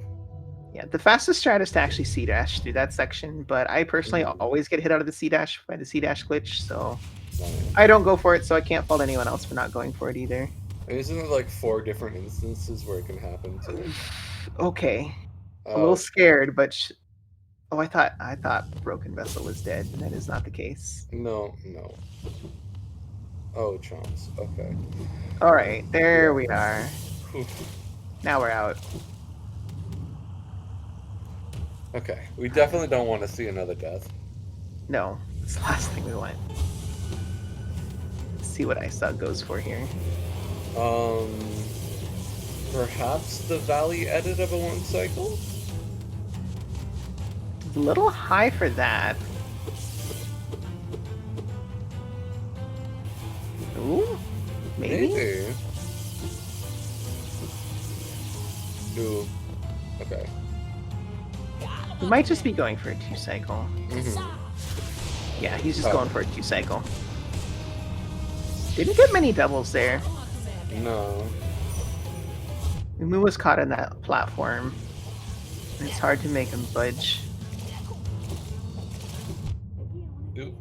Yeah, the fastest strat is to actually C-dash through that section, but I personally always get hit out of the C-dash by the C-dash glitch, so I don't go for it, so I can't fault anyone else for not going for it either. Isn't there like 4 different instances where it can happen too? Okay. A little scared, but I thought Broken Vessel was dead, and that is not the case. No. Oh, Chomps. Okay. All right, there we are. Now we're out. Okay, we definitely don't want to see another death. No, it's the last thing we want. Let's see what Eisog goes for here. Perhaps the Valley edit of a one cycle? A little high for that. Maybe? Ooh. Okay. He might just be going for a 2-cycle. Yeah, he's just going for a 2-cycle. Didn't get many doubles there. No. Umu was caught in that platform. It's hard to make him budge. Ooh.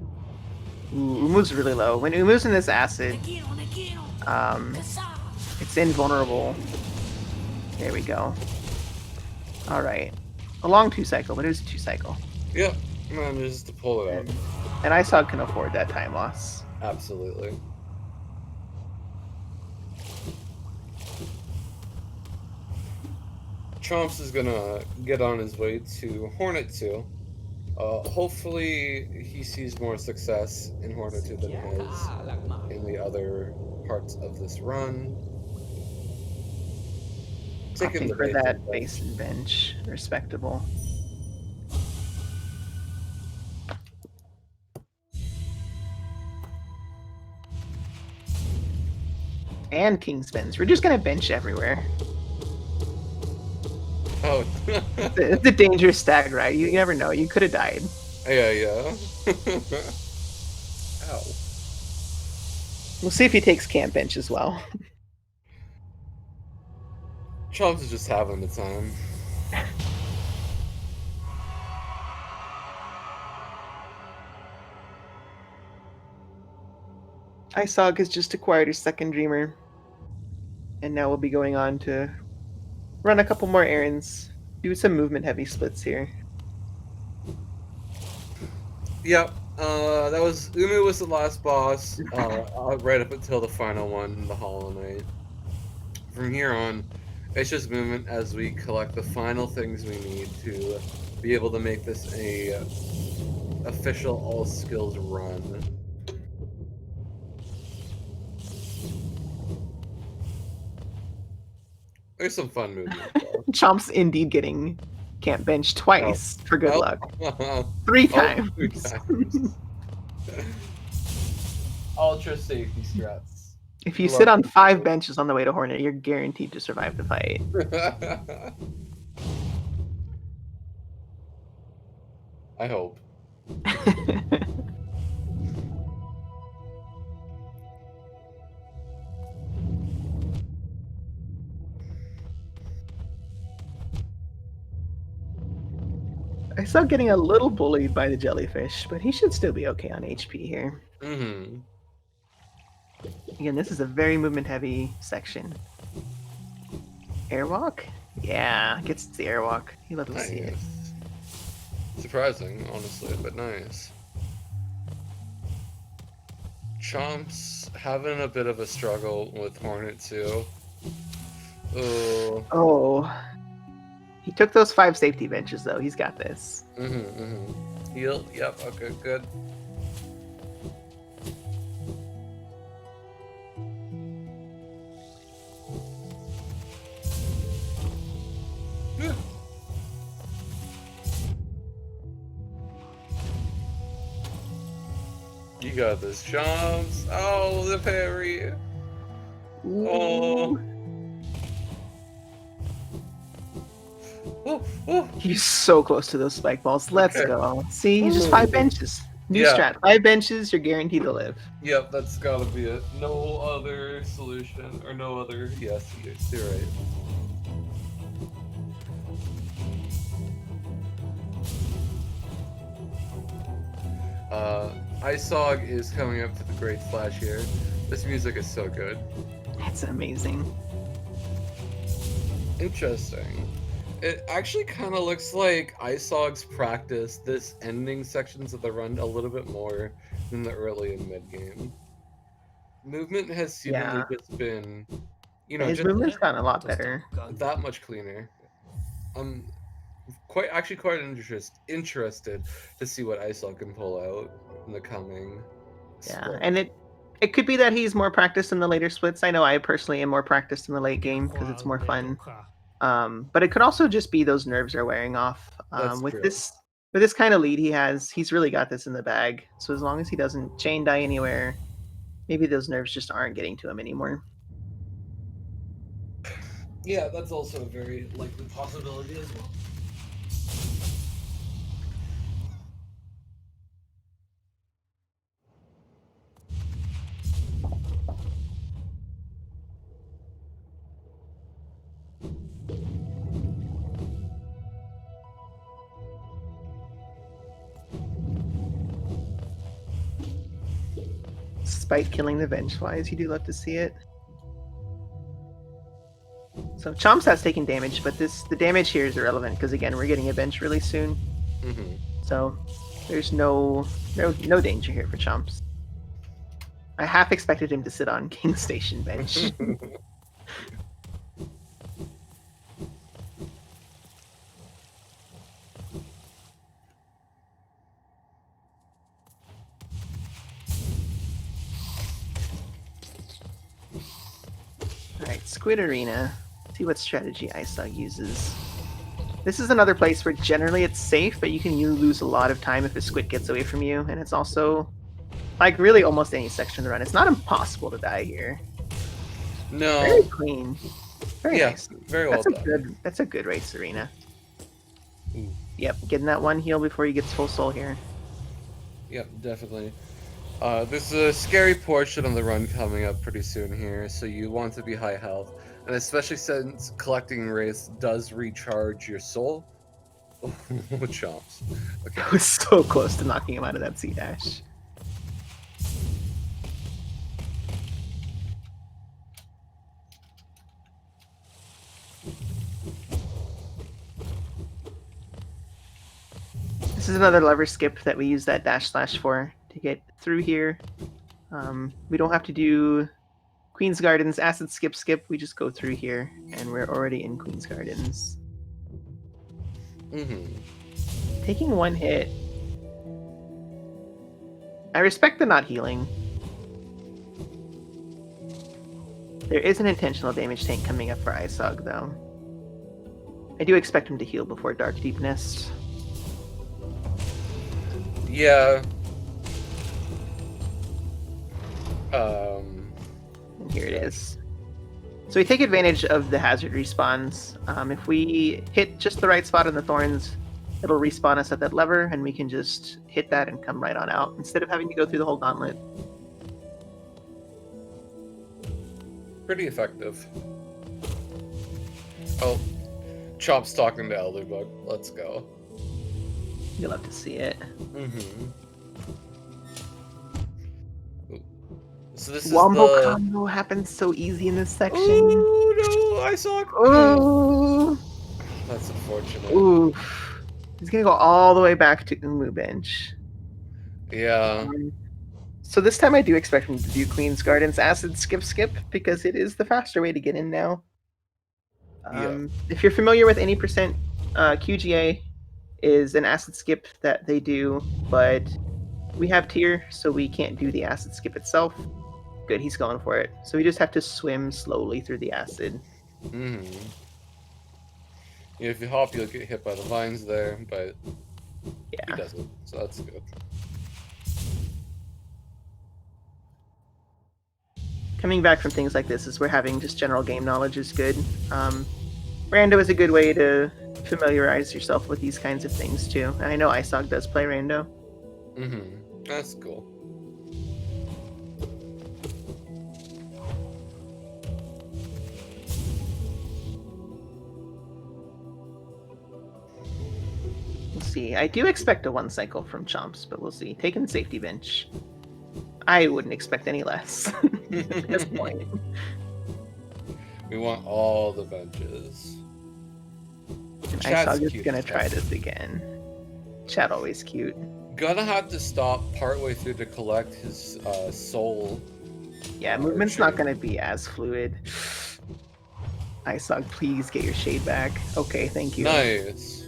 Ooh, Umu's really low. When Umu's in this acid, it's invulnerable. There we go. All right. A long 2-cycle, but it was a 2-cycle. Yep. Man, just to pull it out. And Eisog can afford that time loss. Absolutely. Chomps is gonna get on his way to Hornet 2. Hopefully he sees more success in Hornet 2 than he has in the other parts of this run. Opting for that base and bench. Respectable. And king spins. We're just gonna bench everywhere. Oh. It's a dangerous stag, right? You never know. You could have died. Yeah. Ow. We'll see if he takes camp bench as well. Chomps is just having the time. Eisog has just acquired his second Dreamer. And now we'll be going on to run a couple more errands. Do some movement-heavy splits here. Yep. That was Umu was the last boss, right up until the final one, the Hollow Knight. From here on, it's just movement as we collect the final things we need to be able to make this a official all skills run. There's some fun movement. Chomp's indeed getting camp bench twice for good luck. 3 times. 3 times. Ultra safety strats. If you sit on 5 benches on the way to Hornet, you're guaranteed to survive the fight. I hope. I saw getting a little bullied by the jellyfish, but he should still be okay on HP here. Mm-hmm. Again, this is a very movement-heavy section. Airwalk? Yeah, gets the airwalk. He loves to see it. Surprising, honestly, but nice. Chomps having a bit of a struggle with Hornet 2. Oh. He took those 5 safety benches, though. He's got this. Heal. Yep. Okay. Good. You got this, Chomps. Oh, the parry. Ooh. Oh. He's so close to those spike balls. Let's go. See, he's just 5 benches. New strat. 5 benches, you're guaranteed to live. Yep, that's gotta be it. No other solution, or no other... Yes, you're right. Eisog is coming up to the great flash here. This music is so good. That's amazing. Interesting. It actually kind of looks like Eisog's practice this ending sections of the run a little bit more than the early and mid game. Movement has seemingly just been, you know, his movement's gotten a lot better. That much cleaner. I'm quite interested to see what Eisog can pull out in the coming. Yeah, and it could be that he's more practiced in the later splits. I know I personally am more practiced in the late game because it's more fun. But it could also just be those nerves are wearing off. With this kind of lead he has, he's really got this in the bag. So as long as he doesn't chain die anywhere, Maybe those nerves just aren't getting to him anymore. Yeah, that's also a very likely possibility as well. Despite killing the Vengeflies, you do love to see it. So Chomps has taken damage, but the damage here is irrelevant because again we're getting a bench really soon. So there's no danger here for Chomps. I half expected him to sit on King Station bench. Alright, Squid Arena. See what strategy Eisog uses. This is another place where generally it's safe, but you lose a lot of time if a squid gets away from you, and it's also like really almost any section of the run. It's not impossible to die here. No. Very clean. Very nice. Very well done. That's a good race arena. Yep, getting that one heal before he gets full soul here. Yep, definitely. There's a scary portion of the run coming up pretty soon here, so you want to be high health. And especially since collecting wraiths does recharge your soul. Oh, Chomps. Okay. I was so close to knocking him out of that C-dash. This is another lever skip that we use that dash slash for to get through here. We don't have to do Queen's Gardens, Acid skip. We just go through here, and we're already in Queen's Gardens. Taking one hit. I respect the not healing. There is an intentional damage tank coming up for Eisog, though. I do expect him to heal before Dark Deep Nest. Yeah. And here it is. So we take advantage of the hazard respawns. If we hit just the right spot on the thorns, it'll respawn us at that lever, and we can just hit that and come right on out, instead of having to go through the whole gauntlet. Pretty effective. Oh, Chomp's talking to Elderbug. Let's go. You'll have to see it. So this Wombo is the combo happens so easy in this section. Oh no, Eisog. Oh, That's unfortunate. ooh. He's gonna go all the way back to Umu bench. Yeah. So this time I do expect him to do Queen's Gardens Acid skip because it is the faster way to get in now. If you're familiar with any percent, QGA is an acid skip that they do, but we have tier, so we can't do the acid skip itself. Good, he's going for it. So we just have to swim slowly through the acid. Yeah, if you hop, you'll get hit by the vines there, but he doesn't, so that's good. Coming back from things like this is where having just general game knowledge is good. Rando is a good way to familiarize yourself with these kinds of things too. And I know Eisog does play Rando. That's cool. We'll see. I do expect a one cycle from Chomps, but we'll see. Taking safety bench. I wouldn't expect any less at this point. We want all the benches. Eisog is gonna try this again. Chat always cute. Gonna have to stop partway through to collect his soul. Yeah, movement's not gonna be as fluid. Eisog, please get your shade back. Okay, thank you. Nice.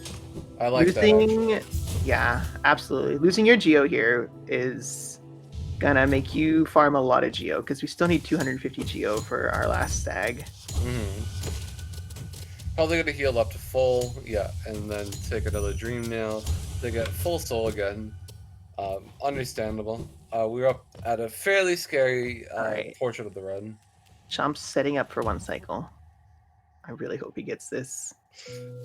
I like Losing, that. yeah, absolutely. Losing your Geo here is gonna make you farm a lot of Geo, because we still need 250 Geo for our last stag. Probably gonna heal up to full, yeah, and then take another dream nail to get full soul again. Understandable. We were up at a fairly scary Alright. portion of the run. Chomp's setting up for one cycle. I really hope he gets this.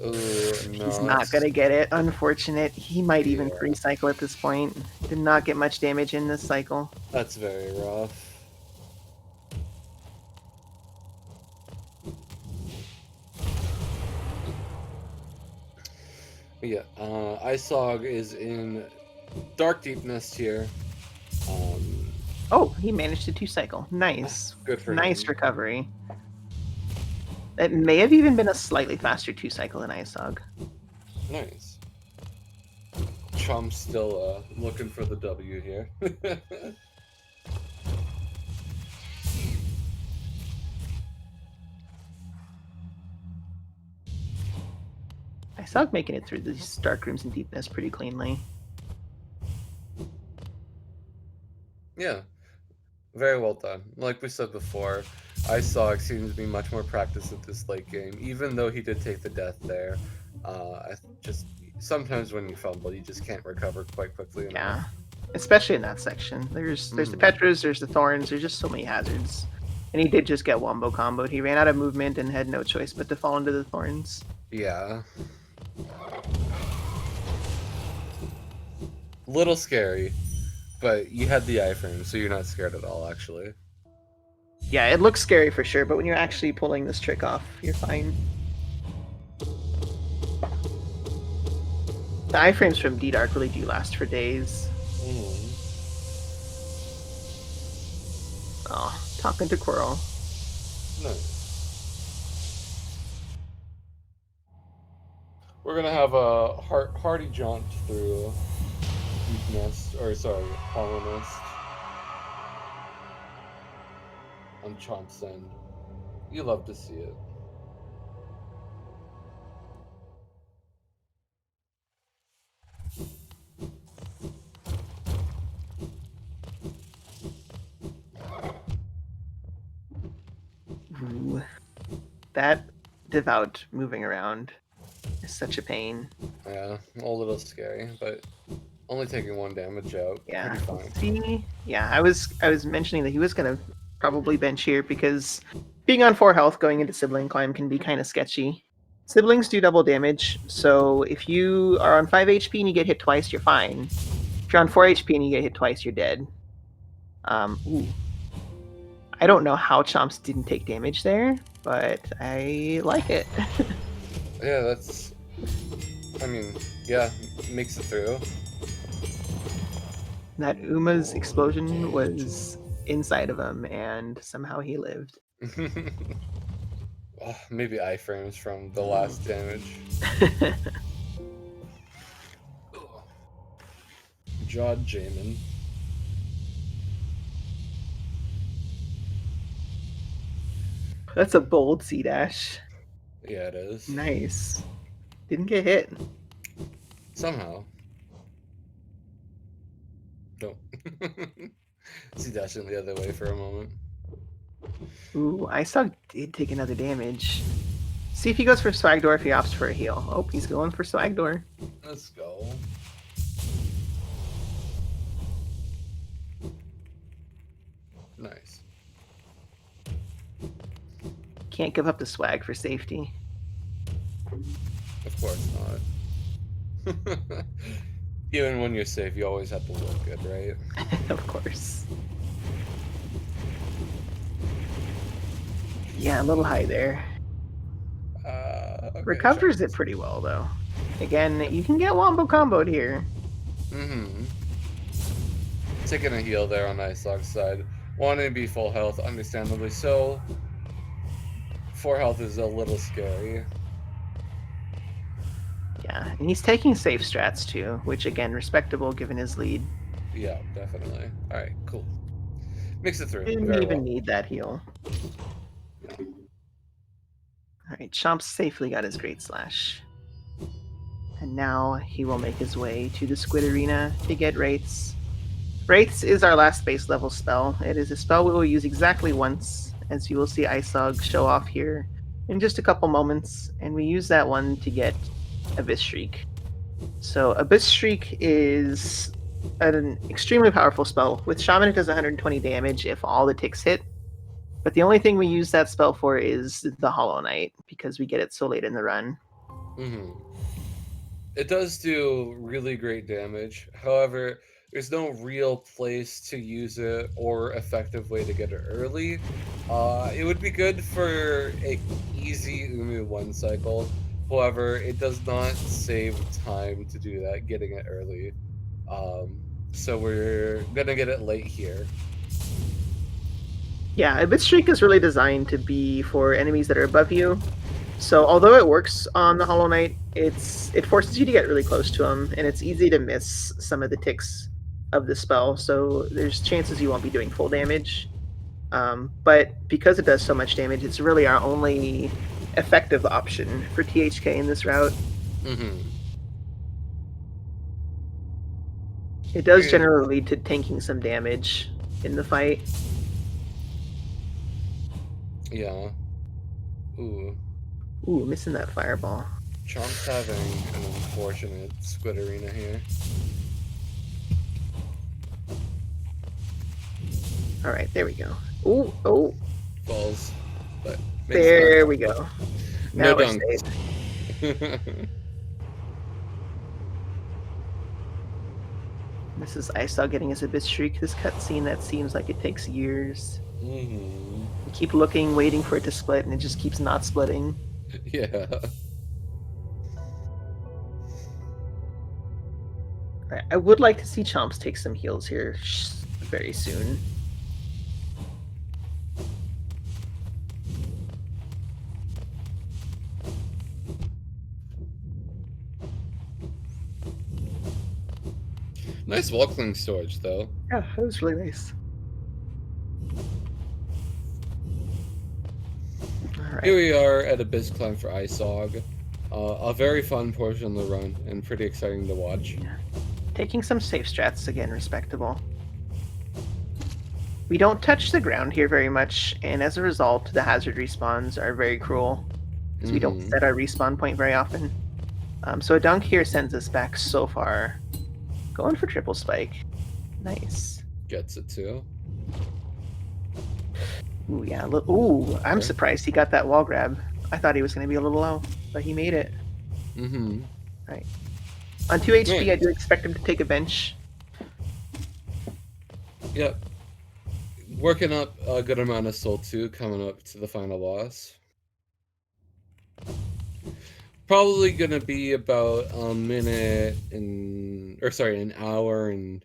Ooh, no. He's not going to get it. Unfortunate. He might even Yeah. free cycle at this point. Did not get much damage in this cycle. That's very rough. Yeah, Eisog is in dark deepness here. Oh, he managed to 2-cycle. Nice. Good for nice him. recovery. It may have even been a slightly faster 2-cycle than Eisog. Nice. Chomp's still looking for the W here. Eisog making it through these dark rooms and deepness pretty cleanly. Yeah, very well done. Like we said before, Eisog seems to be much more practiced at this late game, even though he did take the death there. Just sometimes when you fumble, you just can't recover quite quickly enough. Yeah, especially in that section. There's the Petras, there's the Thorns, there's just so many hazards. And he did just get wombo comboed. He ran out of movement and had no choice but to fall into the Thorns. Yeah. Little scary, but you had the iframe, so you're not scared at all, actually. Yeah, it looks scary for sure, but when you're actually pulling this trick off, you're fine. The iframes from D-Dark really do last for days. Oh, talking to Quirrell. Nice. We're gonna have a hearty jaunt through Deep Nest, or sorry, Hollow Nest on Chomp's end. You love to see it. Ooh, that devout moving around is such a pain. Yeah, a little scary, but only taking 1 damage out. Yeah. Pretty fine. See, yeah, I was mentioning that he was gonna probably bench here because being on 4 health going into sibling climb can be kind of sketchy. Siblings do double damage, so if you are on 5 HP and you get hit twice, you're fine. If you're on 4 HP and you get hit twice, you're dead. Ooh. I don't know how Chomps didn't take damage there, but I like it. Yeah, that's... I mean, yeah, makes it through. That Uma's explosion was inside of him, and somehow he lived. Oh, maybe iframes from the last damage. Jawed Jamin. That's a bold C-dash. Yeah, it is. Nice. Didn't get hit. Somehow. Nope. See dashing the other way for a moment. Ooh, Eisog did take another damage. See if he goes for Swagdoor if he opts for a heal. Oh, he's going for Swagdoor. Let's go. Nice. Can't give up the swag for safety. Of course not. Even when you're safe, you always have to look good, right? Of course. Yeah, a little high there. Okay, Recovers it pretty well, though. Again, you can get wombo comboed here. Taking a heal there on Eisog's side. Wanting to be full health, understandably so. 4 health is a little scary. Yeah, and he's taking safe strats too, which again, respectable given his lead. Yeah, definitely. Alright, cool. Mix it through. Didn't even need that heal. Alright, Chomps safely got his Great Slash. And now he will make his way to the Squid Arena to get Wraiths. Wraiths is our last base level spell. It is a spell we will use exactly once, as you will see Eisog show off here in just a couple moments, and we use that one to get Abyss Shriek. So Abyss Shriek is an extremely powerful spell. With Shaman, it does 120 damage if all the ticks hit. But the only thing we use that spell for is the Hollow Knight, because we get it so late in the run. It does do really great damage. However, there's no real place to use it or effective way to get it early. It would be good for a easy Umu 1 cycle. However, it does not save time to do that, getting it early. So we're gonna get it late here. Yeah, a bit streak is really designed to be for enemies that are above you. So although it works on the Hollow Knight, it forces you to get really close to him, and it's easy to miss some of the ticks of the spell. So there's chances you won't be doing full damage. But because it does so much damage, it's really our only effective option for THK in this route. It does generally lead to tanking some damage in the fight. Yeah. Ooh, missing that fireball. Chomp's having an unfortunate Squid Arena here. Alright, there we go. Oh. Falls. But there we go. No now we're dunk. safe. This is Eisog getting his Abyss Shriek. This cutscene that seems like it takes years. You keep looking, waiting for it to split, and it just keeps not splitting. Yeah. Right, I would like to see Chomps take some heals here very soon. Nice walkling storage, though. Yeah, that was really nice. Alright. Here we are at Abyss Climb for Eisog. A very fun portion of the run, and pretty exciting to watch. Yeah. Taking some safe strats again, respectable. We don't touch the ground here very much, and as a result, the hazard respawns are very cruel, because we don't set our respawn point very often. So a dunk here sends us back so far. Going for triple spike. Nice. Gets it too. Ooh, yeah. Ooh, I'm surprised he got that wall grab. I thought he was going to be a little low, but he made it. Right. On 2 HP, I do expect him to take a bench. Yep. Working up a good amount of soul too, coming up to the final boss. Probably gonna be about a minute and, or sorry, an hour and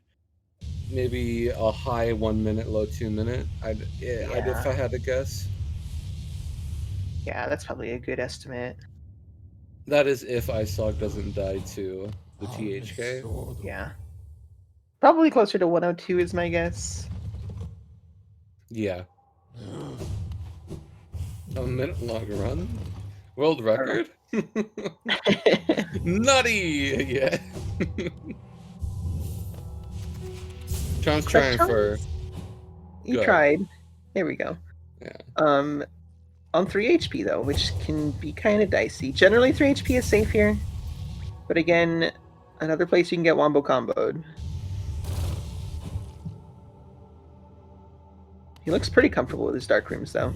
maybe a high 1 minute, low 2 minute. If I had to guess. Yeah, that's probably a good estimate. That is if Eisog doesn't die to the THK. Yeah. Probably closer to 102 is my guess. Yeah. A minute long run? World record? Nutty! Yeah. Chomps trying for... You tried. There we go. Yeah. On 3 HP though, which can be kind of dicey. Generally 3 HP is safe here. But again, another place you can get wombo comboed. He looks pretty comfortable with his dark rooms though.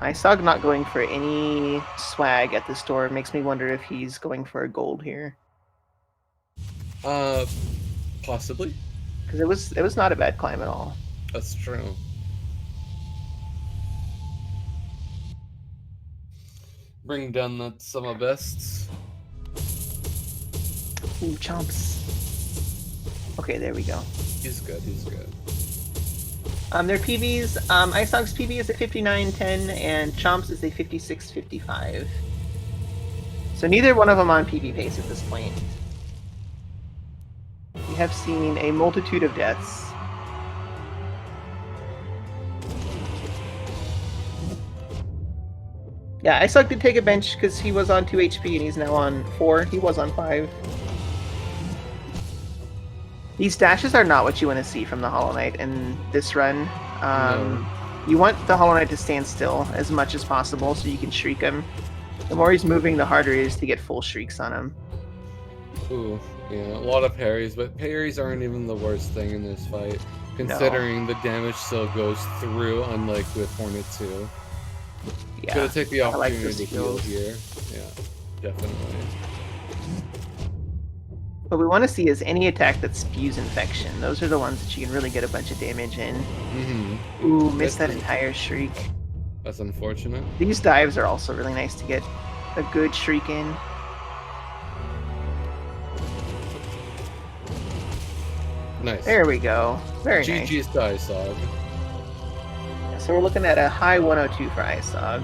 Eisog not going for any swag at this door makes me wonder if he's going for a gold here. Possibly. Because it was not a bad climb at all. That's true. Bring down that summer bests. Ooh, Chomps. Okay, there we go. He's good, he's good. Their PBs, Eisog's PB is a 59.10 and Chomps is a 56.55. So neither one of them on PB pace at this point. We have seen a multitude of deaths. Yeah, Eisog did take a bench because he was on 2 HP and he's now on 4. He was on 5. These dashes are not what you want to see from the Hollow Knight in this run. No. You want the Hollow Knight to stand still as much as possible so you can shriek him. The more he's moving, the harder it is to get full shrieks on him. Ooh, yeah, a lot of parries, but parries aren't even the worst thing in this fight, considering the damage still goes through, unlike with Hornet 2. Yeah, Gotta take the I like opportunity the to heal skills. here. Yeah, definitely. What we want to see is any attack that spews infection. Those are the ones that you can really get a bunch of damage in. Mm-hmm. Ooh, missed that entire shriek. That's unfortunate. These dives are also really nice to get a good shriek in. Nice. There we go. Very nice. GG's to Eisog. So we're looking at a high 102 for Eisog.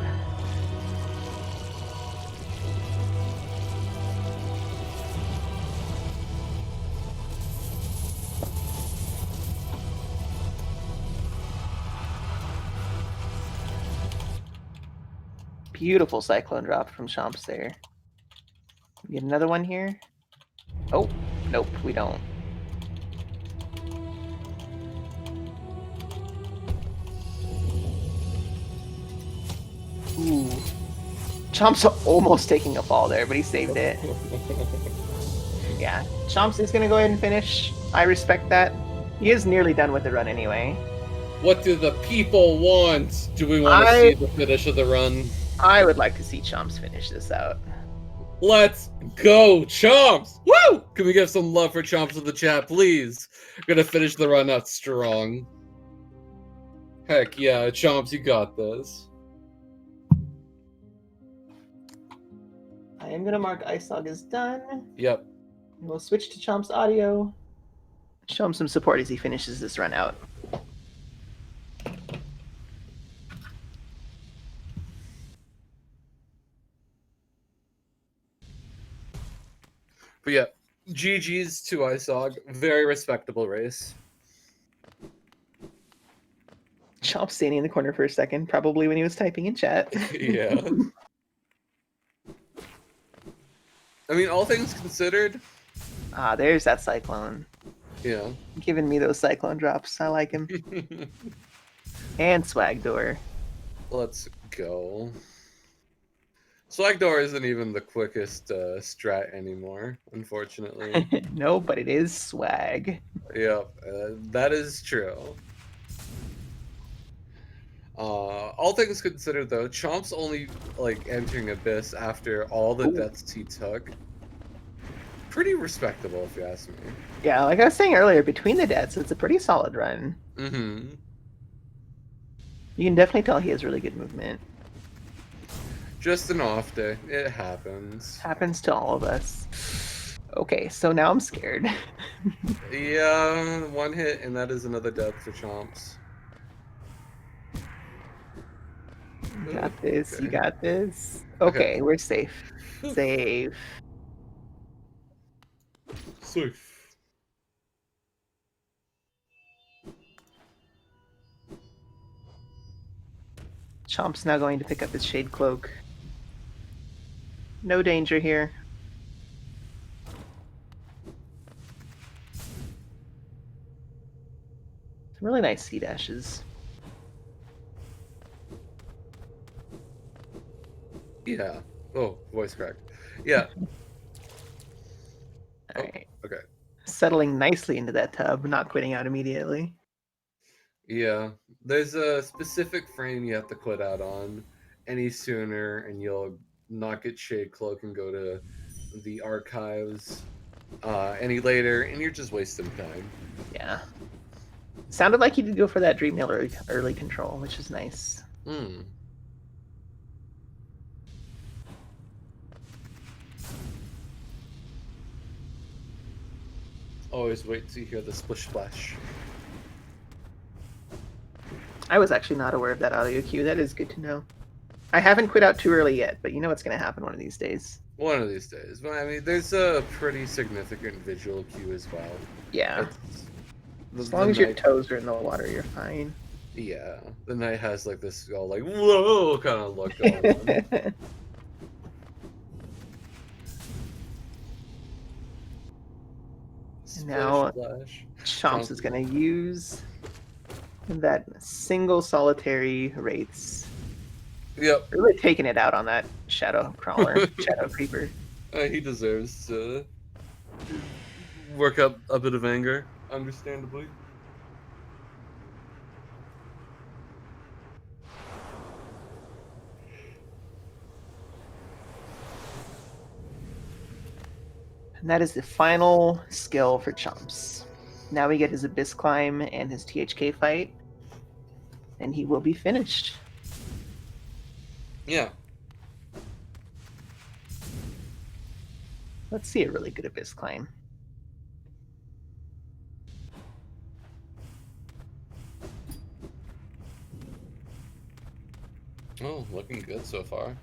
Beautiful cyclone drop from Chomps there. Get another one here. Oh, nope, we don't. Ooh. Chomps almost taking a fall there, but he saved it. Yeah, Chomps is going to go ahead and finish. I respect that. He is nearly done with the run anyway. What do the people want? Do we want to see the finish of the run? I would like to see Chomps finish this out. Let's go, Chomps! Woo! Can we get some love for Chomps in the chat, please? Gonna finish the run out strong. Heck yeah, Chomps, you got this. I am going to mark Eisog as done. Yep. We'll switch to Chomp's audio. Show him some support as he finishes this run out. But yeah, GG's to Eisog. Very respectable race. Chomp standing in the corner for a second, probably when he was typing in chat. Yeah. I mean, all things considered. Ah, there's that Cyclone. Yeah. Giving me those Cyclone drops. I like him. And Swag Door. Let's go. Swagdoor isn't even the quickest strat anymore, unfortunately. No, but it is swag. Yep, that is true. All things considered, though, Chomp's only entering Abyss after all the deaths he took. Pretty respectable, if you ask me. Yeah, like I was saying earlier, between the deaths, it's a pretty solid run. Mm-hmm. You can definitely tell he has really good movement. Just an off day. It happens. Happens to all of us. Okay, so now I'm scared. Yeah, one hit, and that is another death for Chomps. You got this. Okay. You got this. Okay, we're safe. Safe. Safe. Chomp's now going to pick up his Shade Cloak. No danger here. Some really nice sea dashes. Yeah. Oh, voice cracked. Yeah. Alright. Oh, okay. Settling nicely into that tub, not quitting out immediately. Yeah. There's a specific frame you have to quit out on any sooner, and you'll not get Shade Cloak and go to the archives any later, and you're just wasting time. Yeah. Sounded like he did go for that Dream Hill early control, which is nice. Hmm. Always wait to hear the splish splash. I was actually not aware of that audio cue. That is good to know. I haven't quit out too early yet, but you know what's going to happen one of these days. One of these days. But I mean, there's a pretty significant visual cue as well. Yeah. As long as your toes are in the water, you're fine. Yeah. The knight has this all whoa kind of look going on. Now, Splash. Chomps is going to use And that single solitary Wraiths. Yep. Really taking it out on that Shadow Crawler, Shadow Creeper. He deserves to work up a bit of anger, understandably. And that is the final skill for Chomps. Now we get his Abyss Climb and his THK fight, and he will be finished. Yeah. Let's see a really good Abyss Climb. Oh, looking good so far.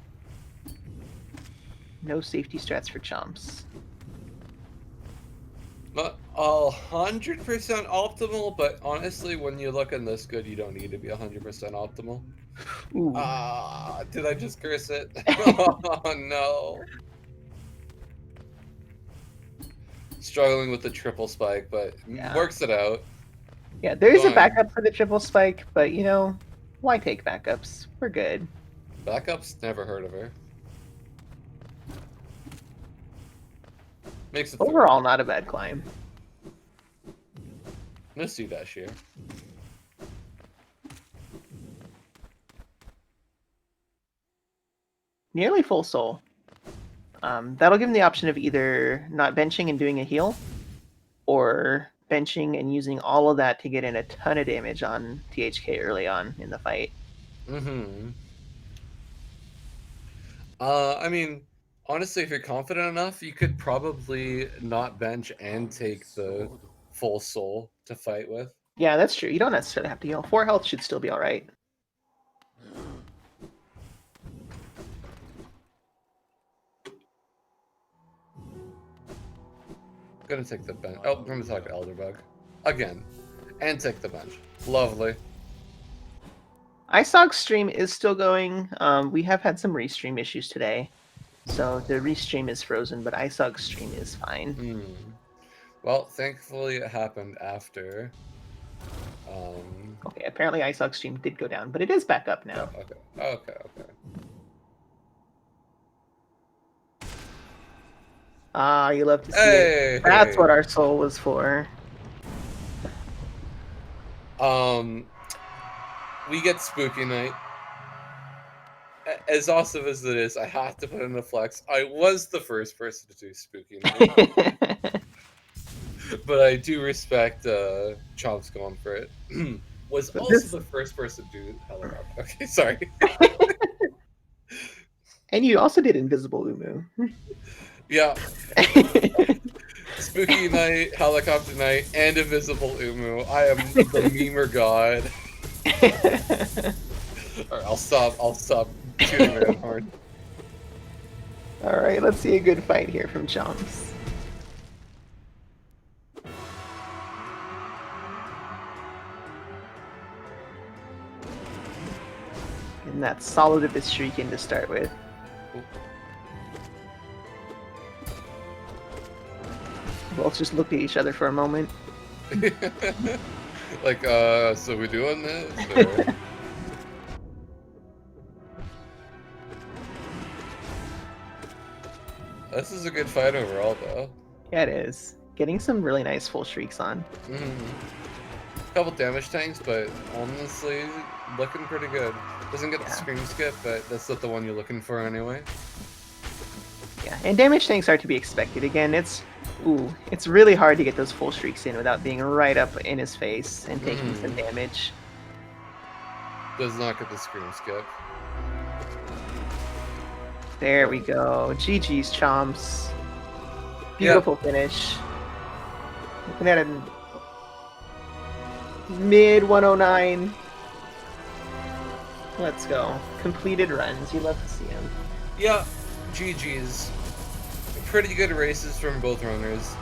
No safety strats for Chomps. Not 100% optimal, but honestly, when you're looking this good, you don't need to be 100% optimal. Ooh. Did I just curse it? Oh no. Struggling with the triple spike, but works it out. Yeah, there is a Fine. backup for the triple spike, but you know, why take backups? We're good. Backups? Never heard of her. Makes it Overall, not a bad climb. No C dash here. Nearly full soul. That'll give him the option of either not benching and doing a heal, or benching and using all of that to get in a ton of damage on THK early on in the fight. Mm-hmm. I mean, honestly, if you're confident enough, you could probably not bench and take the full soul to fight with. Yeah, that's true. You don't necessarily have to heal. 4 health should still be alright. Gonna take the bench. Oh, I'm gonna talk to Elderbug. Again. And take the bench. Lovely. Eisog's stream is still going. We have had some restream issues today. So the restream is frozen, but Eisog's stream is fine. Well, thankfully it happened after. Okay, apparently Eisog's stream did go down, but it is back up now. Oh, okay. Ah, you love to see it. That's what our soul was for. We get Spooky Night. As awesome as it is, I have to put in a flex. I was the first person to do Spooky Night. But I do respect Chomps going for it. Was but also the first person to do Helicopter. Okay, sorry. And you also did Invisible Umu. Yeah. Spooky Night, Helicopter Night, and Invisible Umu. I am the memer god. Alright, I'll stop shooting around hard. Alright, let's see a good fight here from Chomps. And that's solid of his Shrieking to start with. Both just looked at each other for a moment. Like, so we doing this? This is a good fight overall, though. Yeah, it is. Getting some really nice full shrieks on. Couple damage tanks, but honestly, looking pretty good. Doesn't get the scream skip, but that's not the one you're looking for anyway. Yeah, and damage tanks are to be expected. Again, it's really hard to get those full shrieks in without being right up in his face and taking some damage. Does not get the scream skip. There we go. GG's, Chomps. Beautiful finish. Looking at a mid 109. Let's go. Completed runs. You love to see them. Yeah, GG's. Pretty good races from both runners.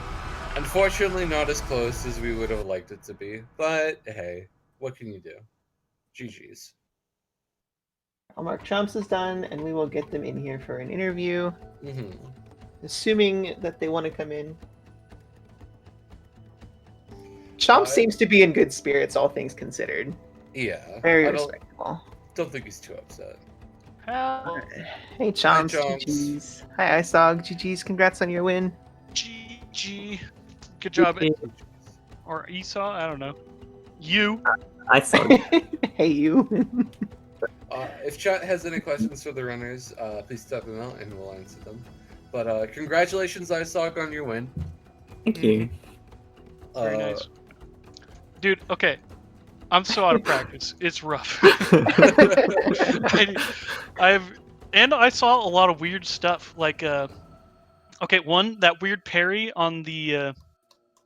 Unfortunately, not as close as we would have liked it to be. But hey, what can you do? GG's. I'll mark Chomps is done, and we will get them in here for an interview. Assuming that they want to come in. Chomps seems to be in good spirits, all things considered. Yeah, Very I respectable. don't think he's too upset. Hell, Hey, Chomps, Chomps. GG's. Hi, Eisog, GG's. Congrats on your win. GG. Good job. Or Esau, I don't know. You. Eisog. Hey, you. If chat has any questions for the runners, please type them out and we'll answer them. But congratulations, Eisog, on your win. Thank you. Very nice. Dude, okay. I'm so out of practice. It's rough. I saw a lot of weird stuff. Like, okay, one, that weird parry on the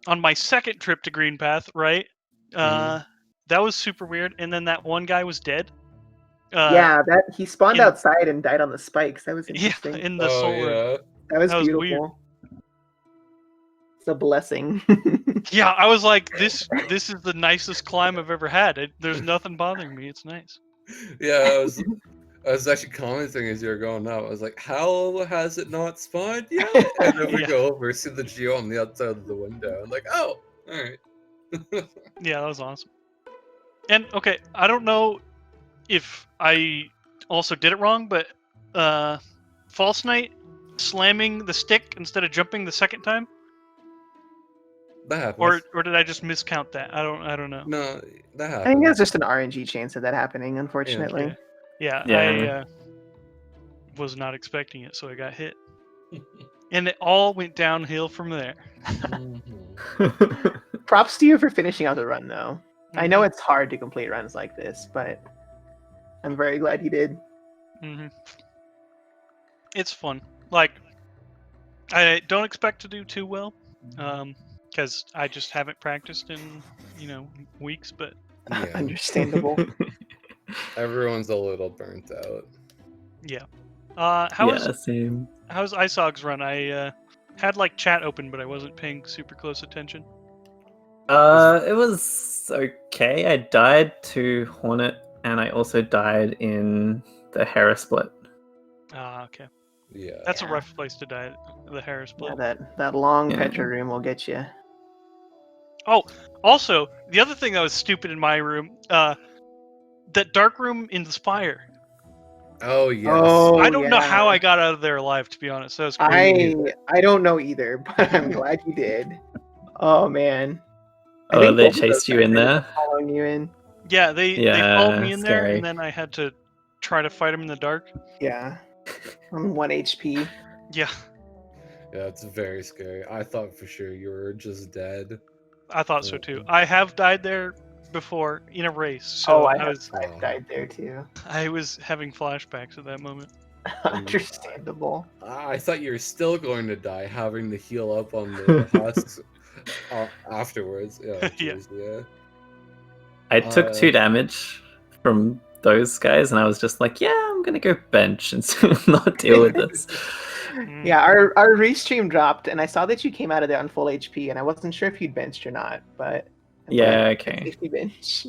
on my second trip to Green Path, right? That was super weird. And then that one guy was dead. Yeah, that he spawned outside and died on the spikes. That was interesting. Yeah, in the soul room. That was beautiful. Weird. It's a blessing. Yeah, I was like, this is the nicest climb I've ever had. There's nothing bothering me. It's nice. Yeah, I was actually commenting as you were going up. I was like, how has it not spawned yet? And then we go over, see the geo on the outside of the window. I'm like, oh, all right. Yeah, that was awesome. And okay, I don't know if I also did it wrong, but False Knight slamming the stick instead of jumping the second time. That happens. Or did I just miscount that? I don't know. No, that happens. I think that's just an RNG chance of that happening, unfortunately. Yeah, I was not expecting it, so I got hit. And it all went downhill from there. Props to you for finishing out the run, though. I know it's hard to complete runs like this, but I'm very glad you did. It's fun. Like, I don't expect to do too well, because I just haven't practiced in, weeks, but... Yeah. Understandable. Everyone's a little burnt out. Yeah. How's same. Eisog's run? I had like chat open, but I wasn't paying super close attention. It was okay. I died to Hornet, and I also died in the Hera split. Okay. Yeah. That's a rough place to die, the Hera split. Yeah, that long Petra room will get you. Oh, also, the other thing that was stupid in my room, that dark room in the Spire. Oh, yes. Oh, I don't know how I got out of there alive, to be honest. That was crazy. I don't know either, but I'm glad you did. Oh, man. I think they chased you in there? Following you in. Yeah, they followed me in there, scary. and then I had to try to fight them in the dark. Yeah. I'm 1 HP. Yeah. Yeah, it's very scary. I thought for sure you were just dead. I thought so too. I have died there before in a race. So I've died there too. I was having flashbacks at that moment. Understandable. I thought you were still going to die, having to heal up on the husks afterwards. Yeah. Yeah. I took 2 damage from those guys, and I was just like, yeah, I'm gonna go bench and not deal with this. Yeah, our restream dropped, and I saw that you came out of there on full HP, and I wasn't sure if you'd benched or not, but okay. Bench.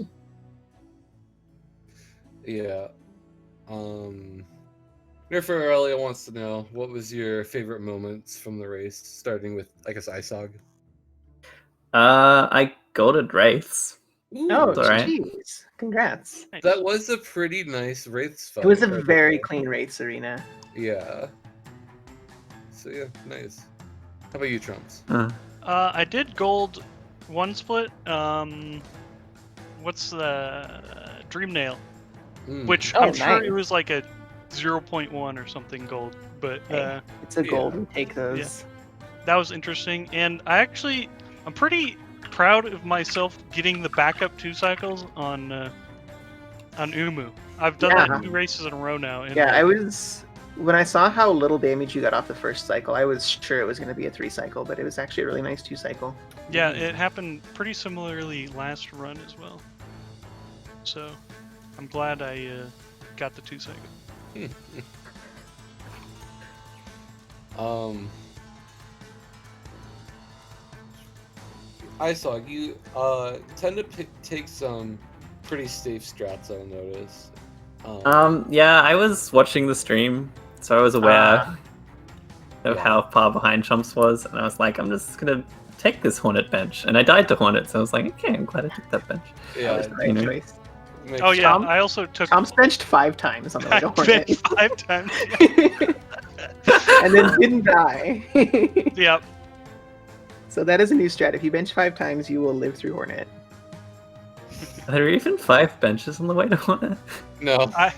Yeah. Nerfer Aurelia wants to know, what was your favorite moments from the race, starting with, I guess, Eisog? I golded Wraiths. Oh, jeez. Congrats. That was a pretty nice Wraiths fight. It was a very clean Wraiths arena. Yeah. So yeah, nice. How about you, Chomps? I did gold 1 split. What's the Dream Nail? Which I'm sure it was like a 0.1 or something gold, but it's a gold. We take those. Yeah. That was interesting, and I'm pretty proud of myself getting the backup 2 cycles on Umu. I've done like 2 races in a row now. And, I was. When I saw how little damage you got off the first cycle, I was sure it was going to be a 3 cycle, but it was actually a really nice 2 cycle. Yeah, it happened pretty similarly last run as well. So, I'm glad I got the 2 cycle. Eisog, you tend to take some pretty safe strats, I noticed. Yeah, I was watching the stream, so I was aware of how far behind Chomps was, and I was like, I'm just gonna take this Hornet bench, and I died to Hornet, so I was like, okay, I'm glad I took that bench. Yeah, that was the right choice. Oh yeah, Chomp- I also took. Chomps benched 5 times on the way I to Hornet. benched 5 times. And then didn't die. Yep. So that is a new strat. If you bench 5 times, you will live through Hornet. Are there even 5 benches on the way to Hornet? No. I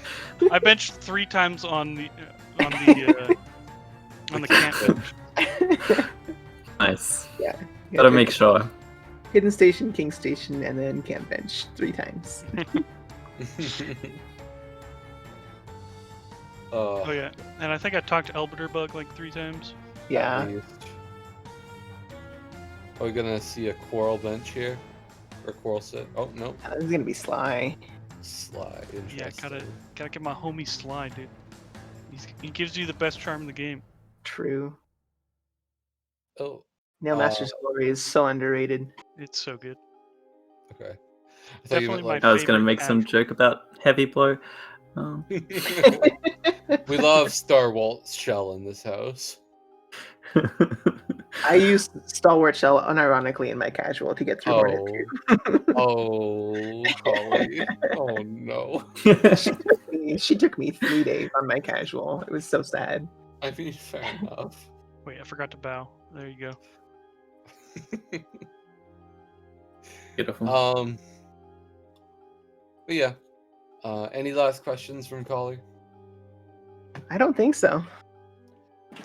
benched 3 times on the camp bench. Nice. Yeah. Gotta make sure. Hidden Station, King Station, and then Camp Bench 3 times. Oh yeah, and I think I talked to Elbiter Bug like 3 times. Yeah. Are we gonna see a Quarrel bench here? Or Quarrel sit? Oh, no. This is gonna be Sly. Sly. Yeah, Interesting. gotta get my homie Sly, dude. He gives you the best charm in the game. True. Oh, Nailmaster's Glory is so underrated. It's so good. okay. I thought you Definitely meant, my I was gonna favorite make some casual. joke about Heavy Blow. We love Star Walt Shell in this house. I use Stalwart Shell unironically in my casual to get through Hornet. Oh, Holly. Oh no. She took me 3 days on my casual. It was so sad. I mean, fair enough. Wait, I forgot to bow. There you go. Beautiful. But yeah. Any last questions from Collie? I don't think so.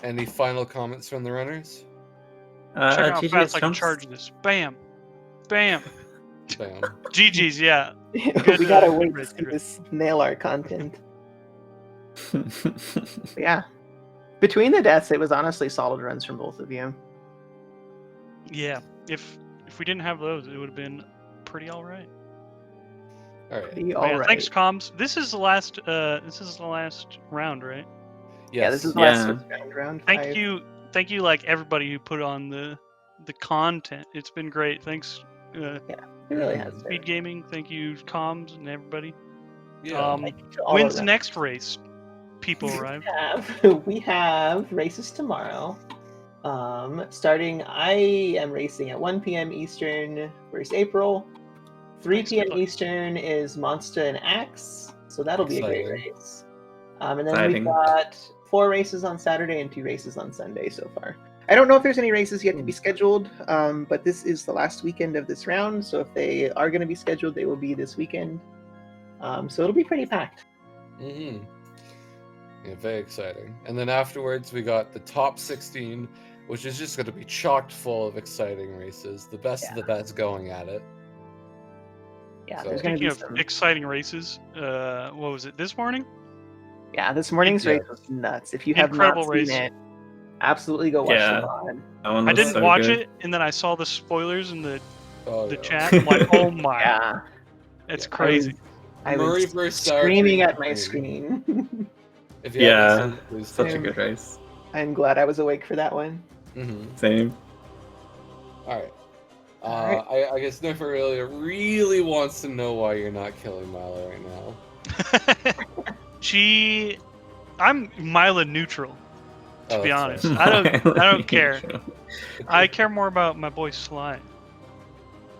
Any final comments from the runners? Check out how GG fast I can Chomps. charge this. Bam! Bam! Bam. GG's, yeah. We Good, gotta good wait to red see strip. this nail art content. But yeah. Between the deaths, it was honestly solid runs from both of you. Yeah. If we didn't have those, it would have been pretty alright. All right. Pretty Oh, yeah, alright. thanks, Comms. This is the last round, right? Yeah, this is the Yeah. last switch round 5. Thank you, like everybody who put on the content. It's been great. Thanks, It really has been. SpeedGaming. Thank you, Comms, and everybody. Yeah. To all When's of the them. next race? People arrive. We have races tomorrow. Starting, I am racing at 1 p.m. Eastern, 1st April. 3 Nice. p.m. Eastern is Monster and Axe, so that'll be a great Exciting. race. And then Exciting. we've got 4 races on Saturday and 2 races on Sunday so far. I don't know if there's any races yet to be scheduled, but this is the last weekend of this round, so if they are going to be scheduled, they will be this weekend. So it'll be pretty packed. Mm-hmm. Yeah, very exciting. And then afterwards, we got the top 16, which is just going to be chocked full of exciting races. The best of the best going at it. Yeah, So- there's going to Speaking be of some. exciting races, what was it, this morning? Yeah, this morning's Yeah. race was nuts. If you have Incredible not race. seen it, absolutely go watch Yeah. the VOD. That one I was didn't so watch good. it, and then I saw the spoilers in the Oh, yeah. chat. I'm like, oh my, Yeah, it's Yeah. crazy. I Murray was versus Sour screaming Cream at my Cream. screen. If you Yeah, haven't seen it, please Such a Same. good race. I'm glad I was awake for that one. Mm-hmm. Same. All right. Alright. I guess Nefer really wants to know why you're not killing Milo right now. I'm Mila neutral, to Oh, be that's honest. right. I don't care. I care more about my boy Sly. You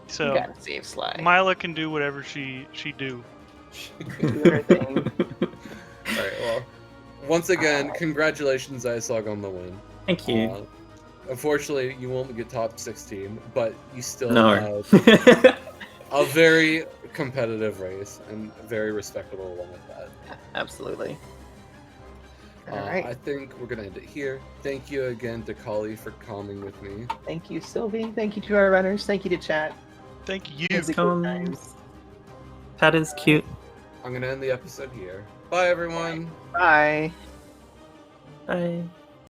So gotta save Sly. Mila can do whatever she do. Do her thing. All right. Well, once again, congratulations, Eisog, on the win. Thank you. Unfortunately, you won't get top 16, but you still No. had a very competitive race and a very respectable one at that. Absolutely. All I right. think we're gonna end it here. Thank you again to Kali for calming with me. Thank you, Sylvie. Thank you to our runners. Thank you to chat. Thank you. It's a good time. That is cute. I'm gonna end the episode here. Bye, everyone. Bye. Bye.